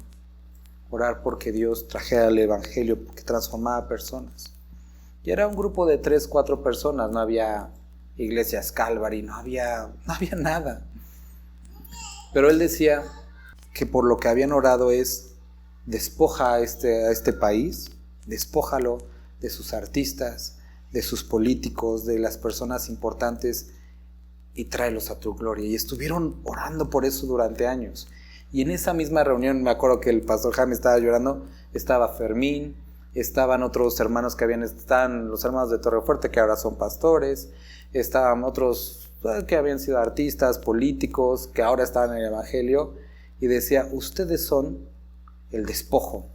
orar porque Dios trajera el evangelio que transformaba personas. Y era un grupo de 3, 4 personas, no había iglesias Calvary, no había nada. Pero él decía que por lo que habían orado es: despoja a este país, despójalo de sus artistas, de sus políticos, de las personas importantes, y tráelos a tu gloria. Y estuvieron orando por eso durante años. Y en esa misma reunión, me acuerdo que el pastor Jaime estaba llorando, estaba Fermín, estaban otros hermanos estaban los hermanos de Torrefuerte, que ahora son pastores, estaban otros que habían sido artistas, políticos, que ahora estaban en el evangelio, y decía: ustedes son el despojo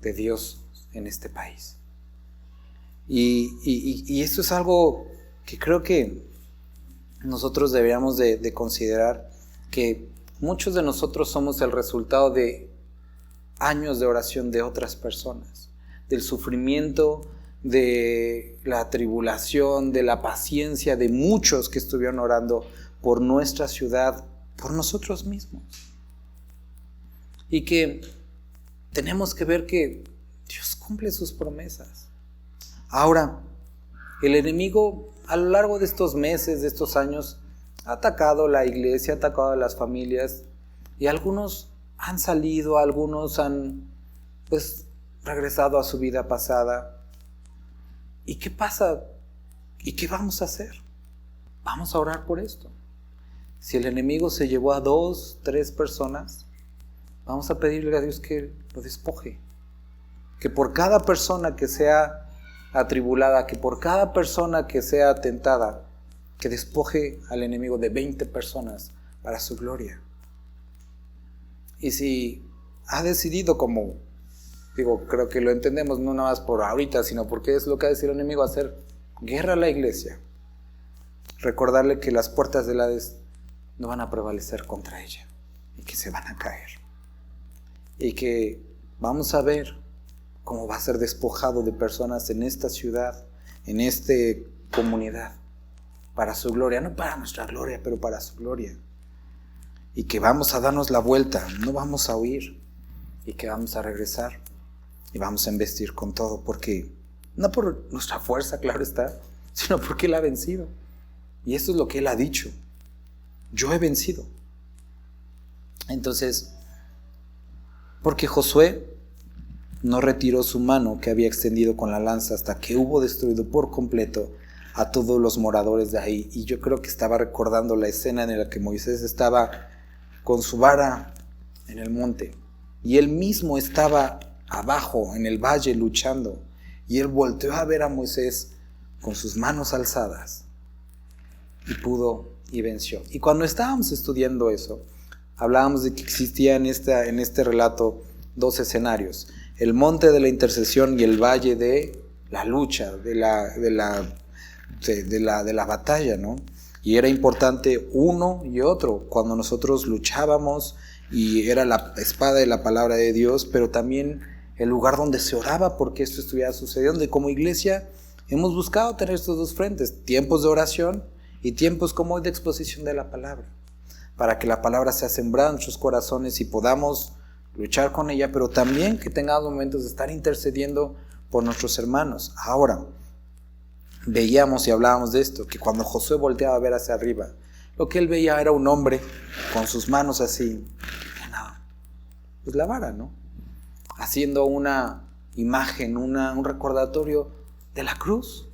de Dios en este país. Y esto es algo que creo que nosotros deberíamos de considerar, que muchos de nosotros somos el resultado de años de oración de otras personas, del sufrimiento, de la tribulación, de la paciencia de muchos que estuvieron orando por nuestra ciudad, por nosotros mismos. Y que tenemos que ver que Dios cumple sus promesas. Ahora, el enemigo a lo largo de estos meses, de estos años, ha atacado la iglesia, ha atacado a las familias, y algunos han salido, algunos han regresado a su vida pasada. ¿Y qué pasa? ¿Y qué vamos a hacer? Vamos a orar por esto. Si el enemigo se llevó a 2, 3 personas, vamos a pedirle a Dios que lo despoje. Que por cada persona que sea atribulada, que por cada persona que sea tentada, que despoje al enemigo de 20 personas para su gloria. Y si ha decidido, creo que lo entendemos no nada más por ahorita, sino porque es lo que ha decidido el enemigo, hacer guerra a la iglesia, recordarle que las puertas del Hades no van a prevalecer contra ella. y que se van a caer. Y que vamos a ver cómo va a ser despojado de personas en esta ciudad, en esta comunidad, para su gloria, no para nuestra gloria, pero para su gloria. Y que vamos a darnos la vuelta, no vamos a huir, y que vamos a regresar y vamos a embestir con todo, porque no por nuestra fuerza, claro está, sino porque Él ha vencido. Y esto es lo que Él ha dicho: yo he vencido. Entonces, porque Josué no retiró su mano que había extendido con la lanza hasta que hubo destruido por completo a todos los moradores de ahí. Y yo creo que estaba recordando la escena en la que Moisés estaba con su vara en el monte y él mismo estaba abajo en el valle luchando, y él volteó a ver a Moisés con sus manos alzadas y pudo y venció. Y cuando estábamos estudiando eso, hablábamos de que existía en este relato dos escenarios: el monte de la intercesión y el valle de la lucha, de la batalla, ¿no? Y era importante uno y otro cuando nosotros luchábamos, y era la espada de la palabra de Dios, pero también el lugar donde se oraba porque esto estuviera sucediendo. Y como iglesia hemos buscado tener estos dos frentes: tiempos de oración y tiempos como hoy de exposición de la palabra, para que la palabra sea sembrada en nuestros corazones y podamos luchar con ella, pero también que tengamos momentos de estar intercediendo por nuestros hermanos. Ahora, veíamos y hablábamos de esto, que cuando Josué volteaba a ver hacia arriba, lo que él veía era un hombre con sus manos así, pues la vara, ¿no? Haciendo una imagen, un recordatorio de la cruz.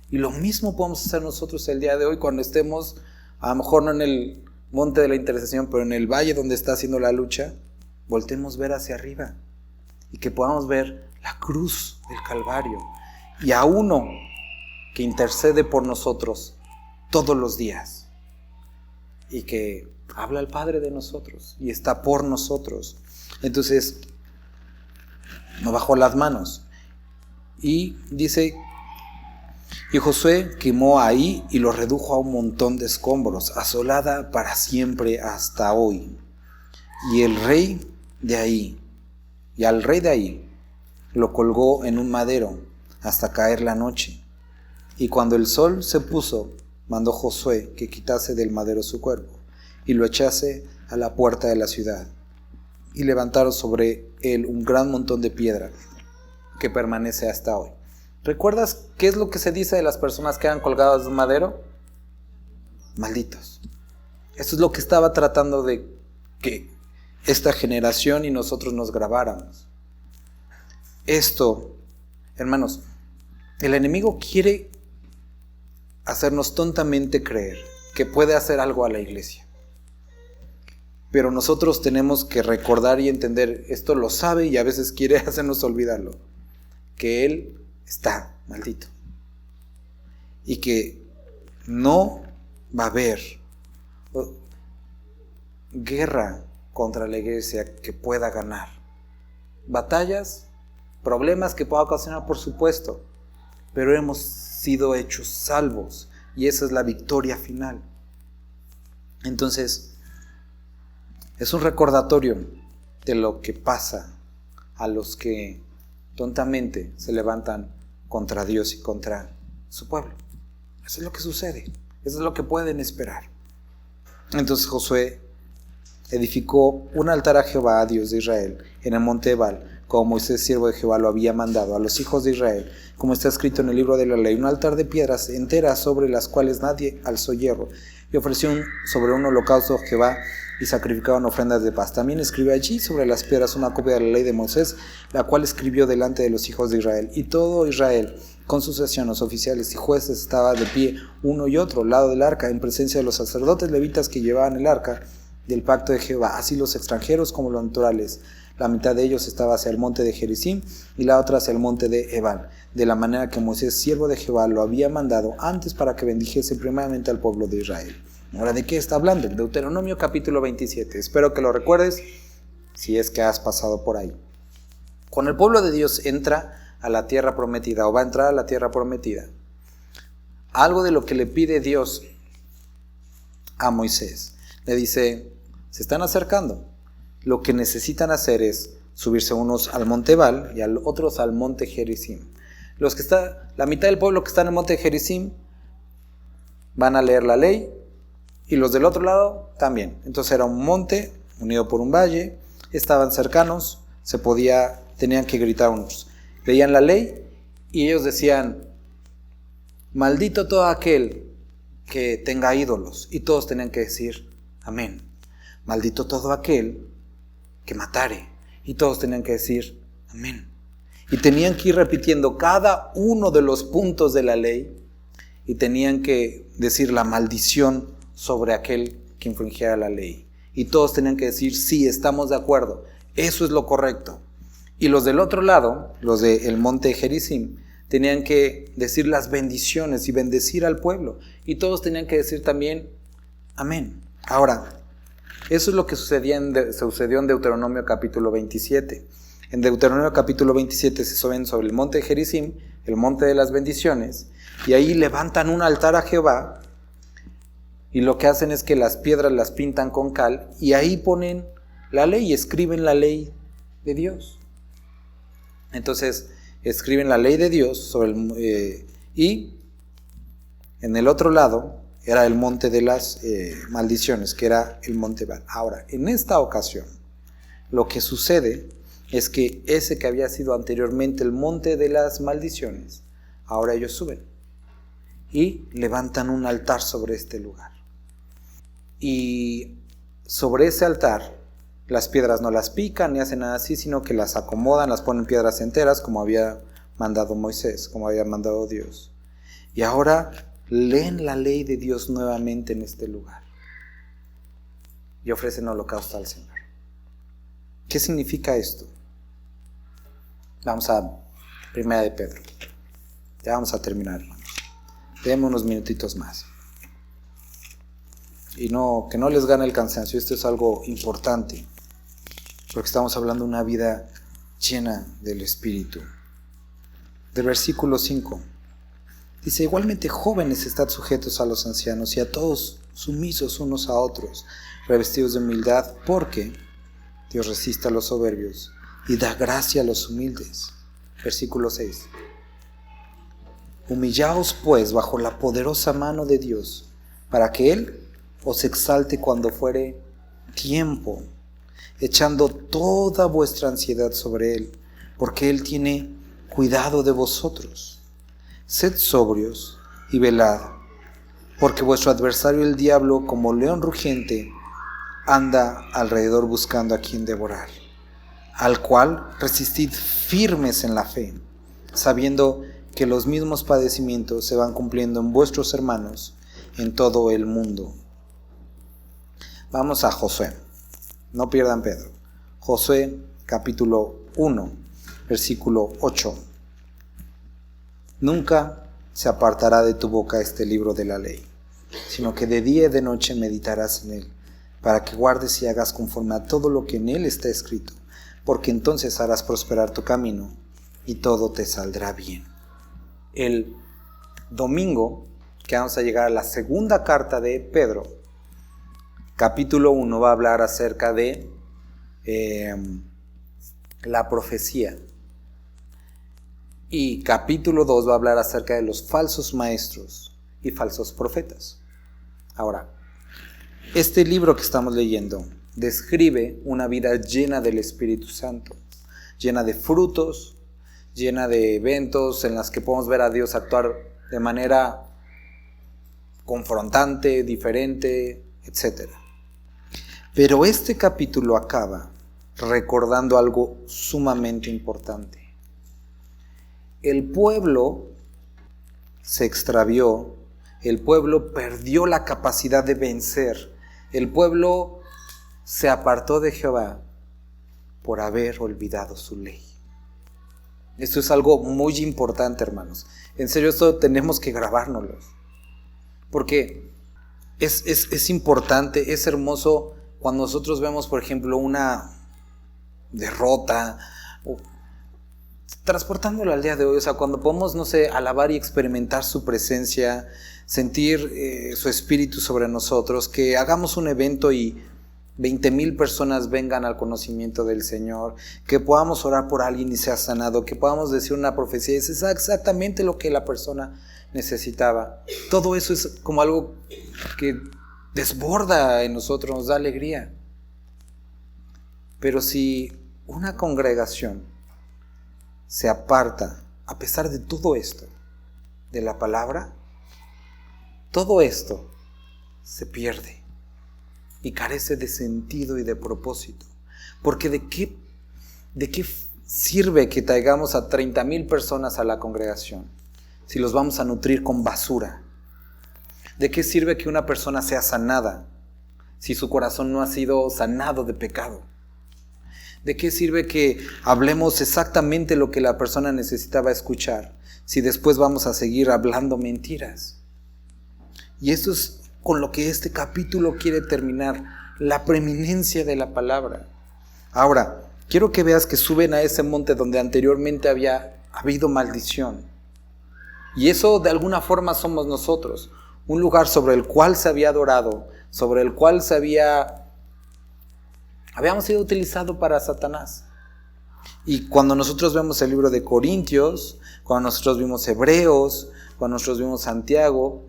Y lo mismo podemos hacer nosotros el día de hoy cuando estemos, a lo mejor no en el monte de la intercesión, pero en el valle donde está haciendo la lucha. Voltemos a ver hacia arriba y que podamos ver la cruz del Calvario y a uno que intercede por nosotros todos los días y que habla al Padre de nosotros y está por nosotros. Entonces no bajó las manos y dice: y Josué quemó ahí y lo redujo a un montón de escombros, asolada para siempre hasta hoy. Y el rey de ahí, y al rey de ahí, lo colgó en un madero hasta caer la noche. Y cuando el sol se puso, mandó Josué que quitase del madero su cuerpo y lo echase a la puerta de la ciudad. Y levantaron sobre él un gran montón de piedra que permanece hasta hoy. ¿Recuerdas qué es lo que se dice de las personas que eran colgadas de un madero? Malditos. Eso es lo que estaba tratando de que esta generación y nosotros nos grabáramos. Esto, hermanos, el enemigo quiere hacernos tontamente creer que puede hacer algo a la iglesia. Pero nosotros tenemos que recordar y entender, esto lo sabe y a veces quiere hacernos olvidarlo, que Él está maldito. Y que no va a haber guerra contra la iglesia que pueda ganar. Batallas, problemas que pueda ocasionar, por supuesto, pero hemos sido hechos salvos y esa es la victoria final. Entonces, es un recordatorio de lo que pasa a los que tontamente se levantan contra Dios y contra su pueblo. Eso es lo que sucede, eso es lo que pueden esperar. Entonces Josué edificó un altar a Jehová, a Dios de Israel, en el monte Ebal, como Moisés, siervo de Jehová, lo había mandado a los hijos de Israel, como está escrito en el libro de la ley, un altar de piedras enteras sobre las cuales nadie alzó hierro, y ofreció sobre un holocausto a Jehová y sacrificaban ofrendas de paz. También escribió allí sobre las piedras una copia de la ley de Moisés, la cual escribió delante de los hijos de Israel. Y todo Israel, con sus ancianos, oficiales y jueces, estaba de pie uno y otro lado del arca, en presencia de los sacerdotes levitas que llevaban el arca del pacto de Jehová, así los extranjeros como los naturales. La mitad de ellos estaba hacia el monte de Gerizim y la otra hacia el monte de Ebal, de la manera que Moisés, siervo de Jehová, lo había mandado antes para que bendijese primeramente al pueblo de Israel. Ahora, ¿de qué está hablando? Deuteronomio capítulo 27. Espero que lo recuerdes si es que has pasado por ahí. Cuando el pueblo de Dios entra a la tierra prometida o va a entrar a la tierra prometida, algo de lo que le pide Dios a Moisés, le dice: se están acercando. Lo que necesitan hacer es subirse unos al monte Ebal y otros al monte Gerizim. La mitad del pueblo que está en el monte Gerizim van a leer la ley, y los del otro lado también. Entonces era un monte unido por un valle, estaban cercanos, tenían que gritar unos. Leían la ley y ellos decían: maldito todo aquel que tenga ídolos, y todos tenían que decir amén. Maldito todo aquel que matare, y todos tenían que decir amén. Y tenían que ir repitiendo cada uno de los puntos de la ley, y tenían que decir la maldición sobre aquel que infringiera la ley. Y todos tenían que decir: sí, estamos de acuerdo, eso es lo correcto. Y los del otro lado, los del monte Gerizim, tenían que decir las bendiciones y bendecir al pueblo. Y todos tenían que decir también amén. Ahora, eso es lo que sucedió en Deuteronomio capítulo 27. En Deuteronomio capítulo 27 se suben sobre el monte Gerizim, el monte de las bendiciones, y ahí levantan un altar a Jehová, y lo que hacen es que las piedras las pintan con cal, y ahí ponen la ley, escriben la ley de Dios. Entonces escriben la ley de Dios y en el otro lado era el monte de las maldiciones, que era el monte Ebal. Ahora, en esta ocasión, lo que sucede es que ese que había sido anteriormente el monte de las maldiciones, ahora ellos suben y levantan un altar sobre este lugar. Y sobre ese altar, las piedras no las pican ni hacen nada así, sino que las acomodan, las ponen piedras enteras, como había mandado Moisés, como había mandado Dios. Y ahora leen la ley de Dios nuevamente en este lugar y ofrecen holocausto al Señor. ¿Qué significa esto? Vamos a 1 de Pedro. Ya vamos a terminar, hermanos. Demos unos minutitos más. Y que no les gane el cansancio. Esto es algo importante, porque estamos hablando de una vida llena del Espíritu. Del versículo 5. Dice: igualmente jóvenes, estad sujetos a los ancianos, y a todos sumisos unos a otros, revestidos de humildad, porque Dios resiste a los soberbios y da gracia a los humildes. Versículo 6. Humillaos pues bajo la poderosa mano de Dios, para que Él os exalte cuando fuere tiempo, echando toda vuestra ansiedad sobre Él, porque Él tiene cuidado de vosotros. Sed sobrios y velad, porque vuestro adversario el diablo, como león rugiente, anda alrededor buscando a quien devorar, al cual resistid firmes en la fe, sabiendo que los mismos padecimientos se van cumpliendo en vuestros hermanos en todo el mundo. Vamos a Josué, no pierdan Pedro. Josué capítulo 1, versículo 8. Nunca se apartará de tu boca este libro de la ley, sino que de día y de noche meditarás en él, para que guardes y hagas conforme a todo lo que en él está escrito, porque entonces harás prosperar tu camino y todo te saldrá bien. El domingo, que vamos a llegar a la segunda carta de Pedro, capítulo 1 va a hablar acerca de la profecía. Y capítulo 2 va a hablar acerca de los falsos maestros y falsos profetas. Ahora, este libro que estamos leyendo describe una vida llena del Espíritu Santo, llena de frutos, llena de eventos en las que podemos ver a Dios actuar de manera confrontante, diferente, etc. Pero este capítulo acaba recordando algo sumamente importante. El pueblo se extravió, el pueblo perdió la capacidad de vencer, el pueblo se apartó de Jehová por haber olvidado su ley. Esto es algo muy importante, hermanos. En serio, esto tenemos que grabárnoslo, porque es importante, es hermoso cuando nosotros vemos, por ejemplo, una derrota, transportándolo al día de hoy, o sea, cuando podemos, no sé, alabar y experimentar su presencia, sentir su espíritu sobre nosotros, que hagamos un evento y 20,000 personas vengan al conocimiento del Señor, que podamos orar por alguien y sea sanado, que podamos decir una profecía, es exactamente lo que la persona necesitaba. Todo eso es como algo que desborda en nosotros, nos da alegría. Pero si una congregación se aparta, a pesar de todo esto, de la palabra, todo esto se pierde y carece de sentido y de propósito. Porque ¿de qué sirve que traigamos a 30,000 personas a la congregación si los vamos a nutrir con basura? ¿De qué sirve que una persona sea sanada si su corazón no ha sido sanado de pecado? ¿De qué sirve que hablemos exactamente lo que la persona necesitaba escuchar si después vamos a seguir hablando mentiras? Y eso es con lo que este capítulo quiere terminar, la preeminencia de la palabra. Ahora, quiero que veas que suben a ese monte donde anteriormente había habido maldición. Y eso de alguna forma somos nosotros, un lugar sobre el cual se había adorado, sobre el cual habíamos sido utilizado para Satanás. Y cuando nosotros vemos el libro de Corintios, cuando nosotros vimos Hebreos, cuando nosotros vimos Santiago,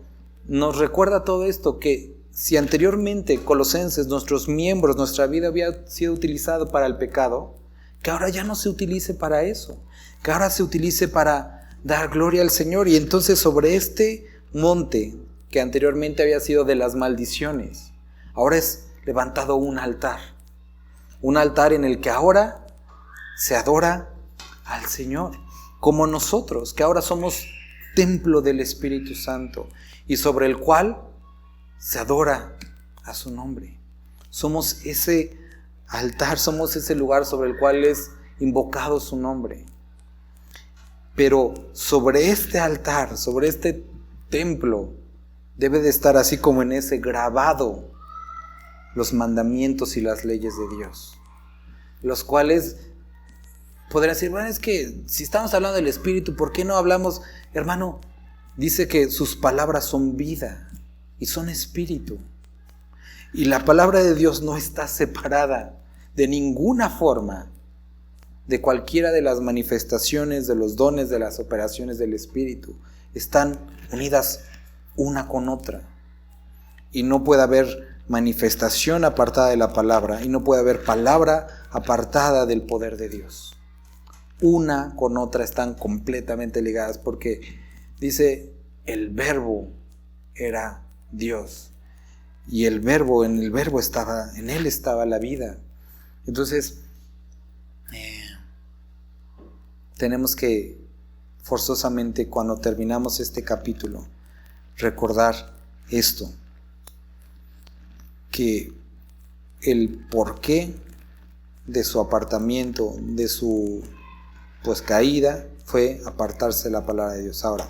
nos recuerda todo esto, que si anteriormente Colosenses, nuestros miembros, nuestra vida había sido utilizado para el pecado, que ahora ya no se utilice para eso, que ahora se utilice para dar gloria al Señor. Y entonces sobre este monte, que anteriormente había sido de las maldiciones, ahora es levantado un altar en el que ahora se adora al Señor, como nosotros, que ahora somos templo del Espíritu Santo, y sobre el cual se adora a su nombre. Somos ese altar, somos ese lugar sobre el cual es invocado su nombre. Pero sobre este altar, sobre este templo, debe de estar, así como en ese grabado, los mandamientos y las leyes de Dios, los cuales podrían decir, bueno, es que si estamos hablando del Espíritu, ¿por qué no hablamos? Hermano, dice que sus palabras son vida y son espíritu. Y la palabra de Dios no está separada de ninguna forma de cualquiera de las manifestaciones, de los dones, de las operaciones del Espíritu. Están unidas una con otra. Y no puede haber manifestación apartada de la palabra, y no puede haber palabra apartada del poder de Dios. Una con otra están completamente ligadas, porque dice, el verbo era Dios, y en el verbo estaba, en él estaba la vida. Entonces, tenemos que forzosamente, cuando terminamos este capítulo, recordar esto, que el porqué de su apartamiento, de su caída, fue apartarse de la palabra de Dios. Ahora,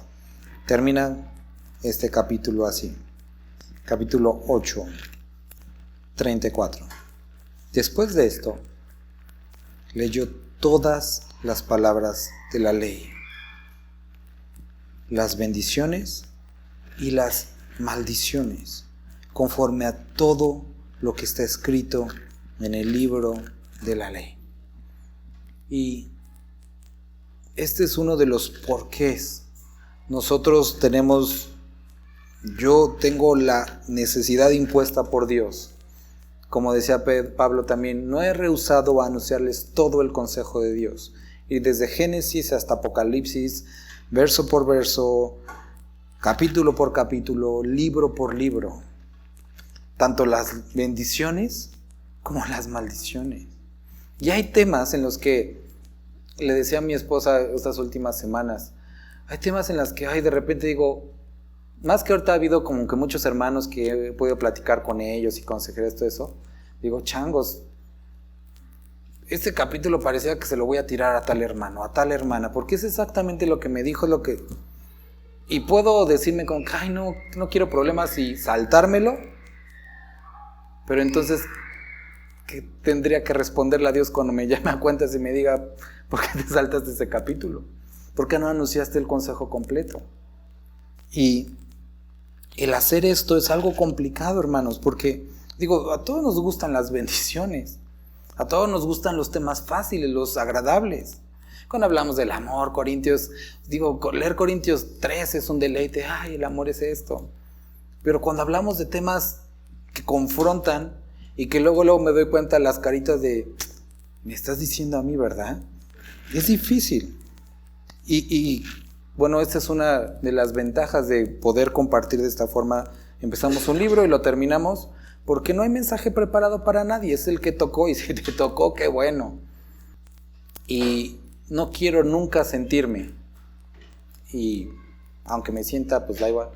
termina este capítulo así. Capítulo 8, 34. Después de esto, leyó todas las palabras de la ley, las bendiciones y las maldiciones, conforme a todo lo que está escrito en el libro de la ley. Y este es uno de los porqués. Yo tengo la necesidad impuesta por Dios. Como decía Pablo también, no he rehusado a anunciarles todo el consejo de Dios. Y desde Génesis hasta Apocalipsis, verso por verso, capítulo por capítulo, libro por libro. Tanto las bendiciones como las maldiciones. Y hay temas en los que, le decía a mi esposa estas últimas semanas, hay temas en los que de repente digo, más que ahorita ha habido como que muchos hermanos que he podido platicar con ellos y consejeros, todo eso, digo, changos, este capítulo parecía que se lo voy a tirar a tal hermano, a tal hermana, porque es exactamente lo que me dijo, y puedo decirme como, no quiero problemas y saltármelo, pero entonces, ¿qué tendría que responderle a Dios cuando me llame a cuentas y me diga, ¿por qué te saltaste ese capítulo? ¿Por qué no anunciaste el consejo completo? Y el hacer esto es algo complicado, hermanos, porque Digo, a todos nos gustan las bendiciones, a todos nos gustan los temas fáciles, los agradables. Cuando hablamos del amor, leer Corintios 13 es un deleite, ay, el amor es esto. Pero cuando hablamos de temas que confrontan y que luego me doy cuenta las caritas de, me estás diciendo a mí, ¿verdad? Es difícil. Y bueno, esta es una de las ventajas de poder compartir de esta forma. Empezamos un libro y lo terminamos porque no hay mensaje preparado para nadie, es el que tocó, y si te tocó, qué bueno. Y no quiero nunca sentirme, y aunque me sienta, pues da igual,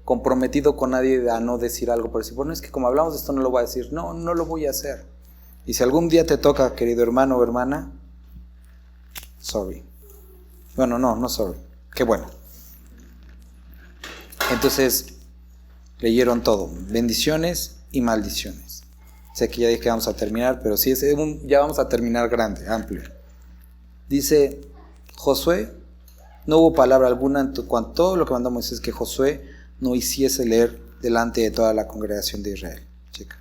comprometido con nadie a no decir algo, por decir, bueno, es que como hablamos de esto no lo voy a decir. No lo voy a hacer. Y si algún día te toca, querido hermano o hermana, sorry. Bueno, no sorry. Qué bueno. Entonces, leyeron todo, bendiciones y maldiciones. Sé que ya dije que vamos a terminar, pero sí, ya vamos a terminar grande, amplio. Dice Josué, no hubo palabra alguna en cuanto a todo lo que mandó Moisés que Josué no hiciese leer delante de toda la congregación de Israel. Checa.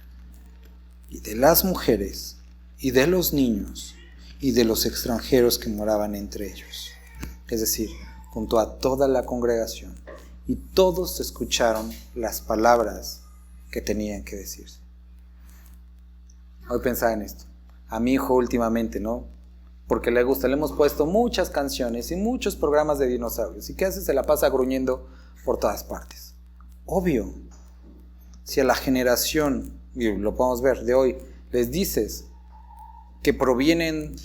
Y de las mujeres, y de los niños, y de los extranjeros que moraban entre ellos. Es decir, junto a toda la congregación. Y todos escucharon las palabras que tenían que decirse. Hoy pensaba en esto. A mi hijo últimamente, ¿no? Porque le gusta, le hemos puesto muchas canciones y muchos programas de dinosaurios. ¿Y qué hace? Se la pasa gruñendo por todas partes. Obvio, si a la generación, y lo podemos ver de hoy, les dices que provienen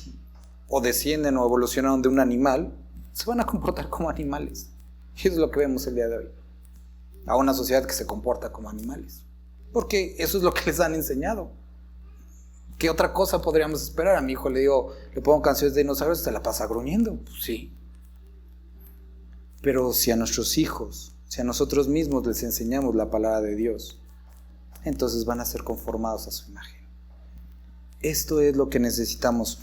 o descienden o evolucionaron de un animal, se van a comportar como animales. Y eso es lo que vemos el día de hoy. A una sociedad que se comporta como animales. Porque eso es lo que les han enseñado. ¿Qué otra cosa podríamos esperar? A mi hijo le pongo canciones de dinosaurios y se la pasa gruñendo. Pues sí. Pero si a nuestros hijos, si a nosotros mismos les enseñamos la palabra de Dios, entonces van a ser conformados a su imagen. Esto es lo que necesitamos.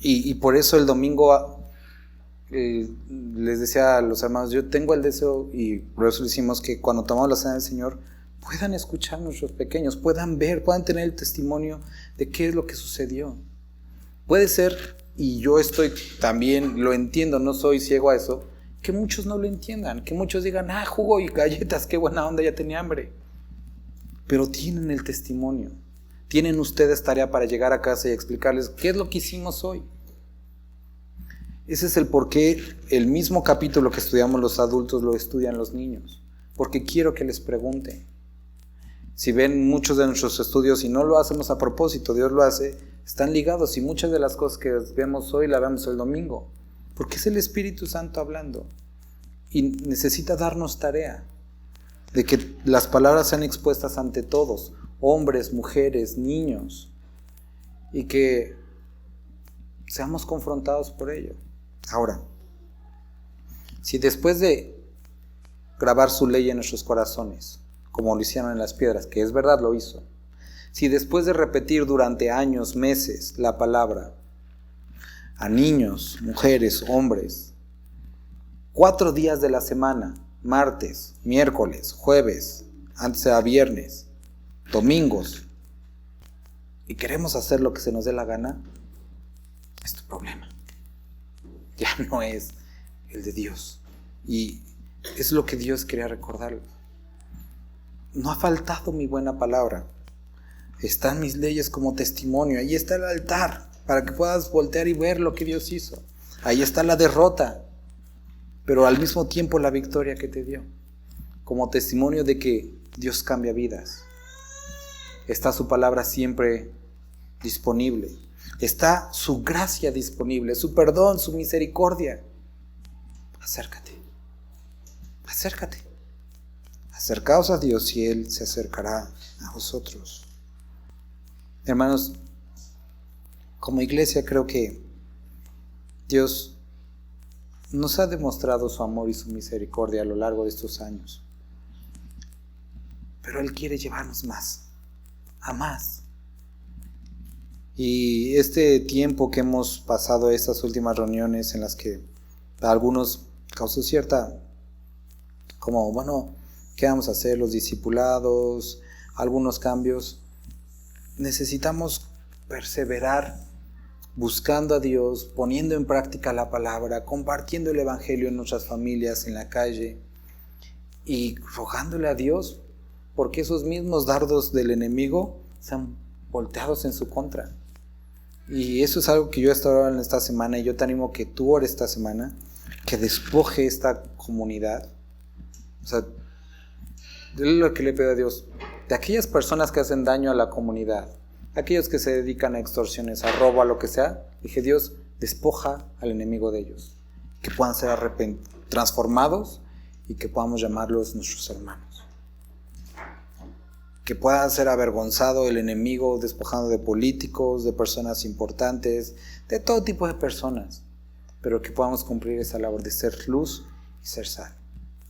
Y por eso el domingo les decía a los hermanos, yo tengo el deseo, y por eso decimos que cuando tomamos la cena del Señor, puedan escuchar a nuestros pequeños, puedan ver, puedan tener el testimonio de qué es lo que sucedió. Puede ser, y yo también lo entiendo, no soy ciego a eso, que muchos no lo entiendan, que muchos digan, jugo y galletas, qué buena onda, ya tenía hambre. Pero tienen el testimonio, tienen ustedes tarea para llegar a casa y explicarles qué es lo que hicimos hoy. Ese es el porqué el mismo capítulo que estudiamos los adultos lo estudian los niños, porque quiero que les pregunten. Si ven muchos de nuestros estudios y no lo hacemos a propósito, Dios lo hace, están ligados, y muchas de las cosas que vemos hoy las vemos el domingo, porque es el Espíritu Santo hablando y necesita darnos tarea de que las palabras sean expuestas ante todos, hombres, mujeres, niños, y que seamos confrontados por ello. Ahora, si después de grabar su ley en nuestros corazones, como lo hicieron en las piedras, que es verdad, lo hizo, si después de repetir durante años, meses la palabra a niños, mujeres, hombres, 4 días de la semana, martes, miércoles, jueves, antes era viernes, domingos, y queremos hacer lo que se nos dé la gana, es tu problema. Ya no es el de Dios. Y es lo que Dios quería recordar. No ha faltado mi buena palabra. Están mis leyes como testimonio. Ahí está el altar para que puedas voltear y ver lo que Dios hizo. Ahí está la derrota, pero al mismo tiempo la victoria que te dio, como testimonio de que Dios cambia vidas. Está su palabra siempre disponible. Está su gracia disponible, su perdón, su misericordia. Acércate. Acercaos a Dios y Él se acercará a vosotros. Hermanos, como iglesia creo que Dios nos ha demostrado su amor y su misericordia a lo largo de estos años. Pero Él quiere llevarnos a más. Y este tiempo que hemos pasado, estas últimas reuniones en las que a algunos causó cierta, ¿qué vamos a hacer? Los discipulados, algunos cambios. Necesitamos perseverar buscando a Dios, poniendo en práctica la palabra, compartiendo el Evangelio en nuestras familias, en la calle, y rogándole a Dios porque esos mismos dardos del enemigo sean volteados en su contra. Y eso es algo que yo he estado orando esta semana, y yo te animo que tú ores esta semana, que despoje esta comunidad. O sea, es lo que le pido a Dios, de aquellas personas que hacen daño a la comunidad, aquellos que se dedican a extorsiones, a robo, a lo que sea. Dije, Dios, despoja al enemigo de ellos, que puedan ser transformados y que podamos llamarlos nuestros hermanos. Que pueda ser avergonzado el enemigo, despojando de políticos, de personas importantes, de todo tipo de personas, pero que podamos cumplir esa labor de ser luz y ser sal.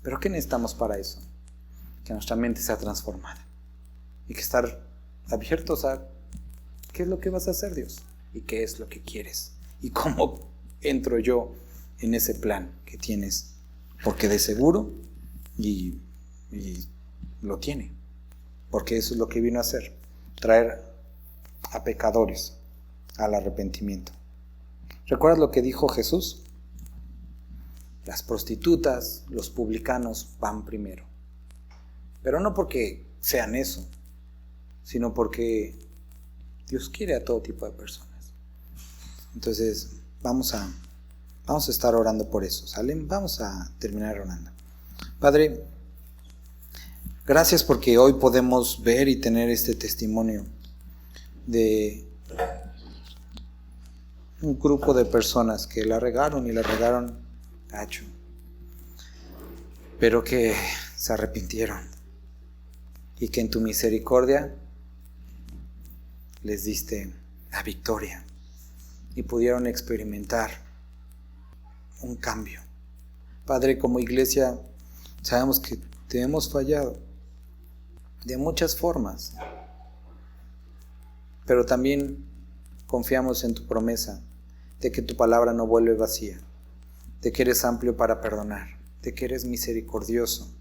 ¿Pero qué necesitamos para eso? Que nuestra mente sea transformada y que estar abiertos a qué es lo que vas a hacer, Dios, y qué es lo que quieres y cómo entro yo en ese plan que tienes, porque de seguro y lo tiene, porque eso es lo que vino a hacer, traer a pecadores al arrepentimiento. ¿Recuerdas lo que dijo Jesús? Las prostitutas, los publicanos van primero, pero no porque sean eso, sino porque Dios quiere a todo tipo de personas. Entonces vamos a estar orando por eso, ¿sale? Vamos a terminar orando. Padre, gracias porque hoy podemos ver y tener este testimonio de un grupo de personas que la regaron gacho, pero que se arrepintieron y que en tu misericordia les diste la victoria y pudieron experimentar un cambio. Padre, como iglesia sabemos que te hemos fallado de muchas formas, pero también confiamos en tu promesa de que tu palabra no vuelve vacía, de que eres amplio para perdonar, de que eres misericordioso,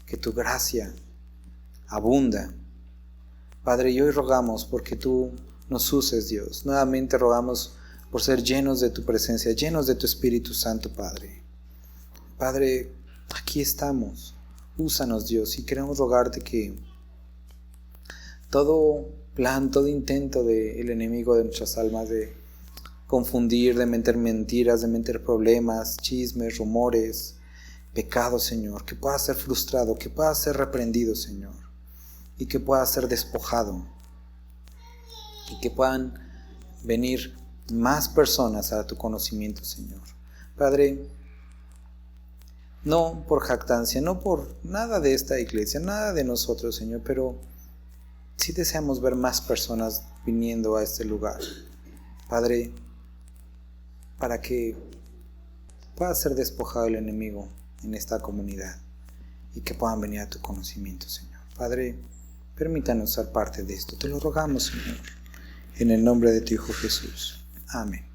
que tu gracia abunda. Padre, y hoy rogamos porque tú nos uses, Dios. Nuevamente rogamos por ser llenos de tu presencia, llenos de tu Espíritu Santo, Padre. Padre, aquí estamos. Úsanos, Dios, y queremos rogarte que todo plan, todo intento del enemigo de nuestras almas de confundir, de meter mentiras, de meter problemas, chismes, rumores, pecados, Señor, que pueda ser frustrado, que pueda ser reprendido, Señor, y que pueda ser despojado, y que puedan venir más personas a tu conocimiento, Señor. Padre, no por jactancia, no por nada de esta iglesia, nada de nosotros, Señor, pero sí deseamos ver más personas viniendo a este lugar, Padre, para que pueda ser despojado el enemigo en esta comunidad y que puedan venir a tu conocimiento, Señor. Padre, permítanos ser parte de esto. Te lo rogamos, Señor, en el nombre de tu Hijo Jesús. Amén.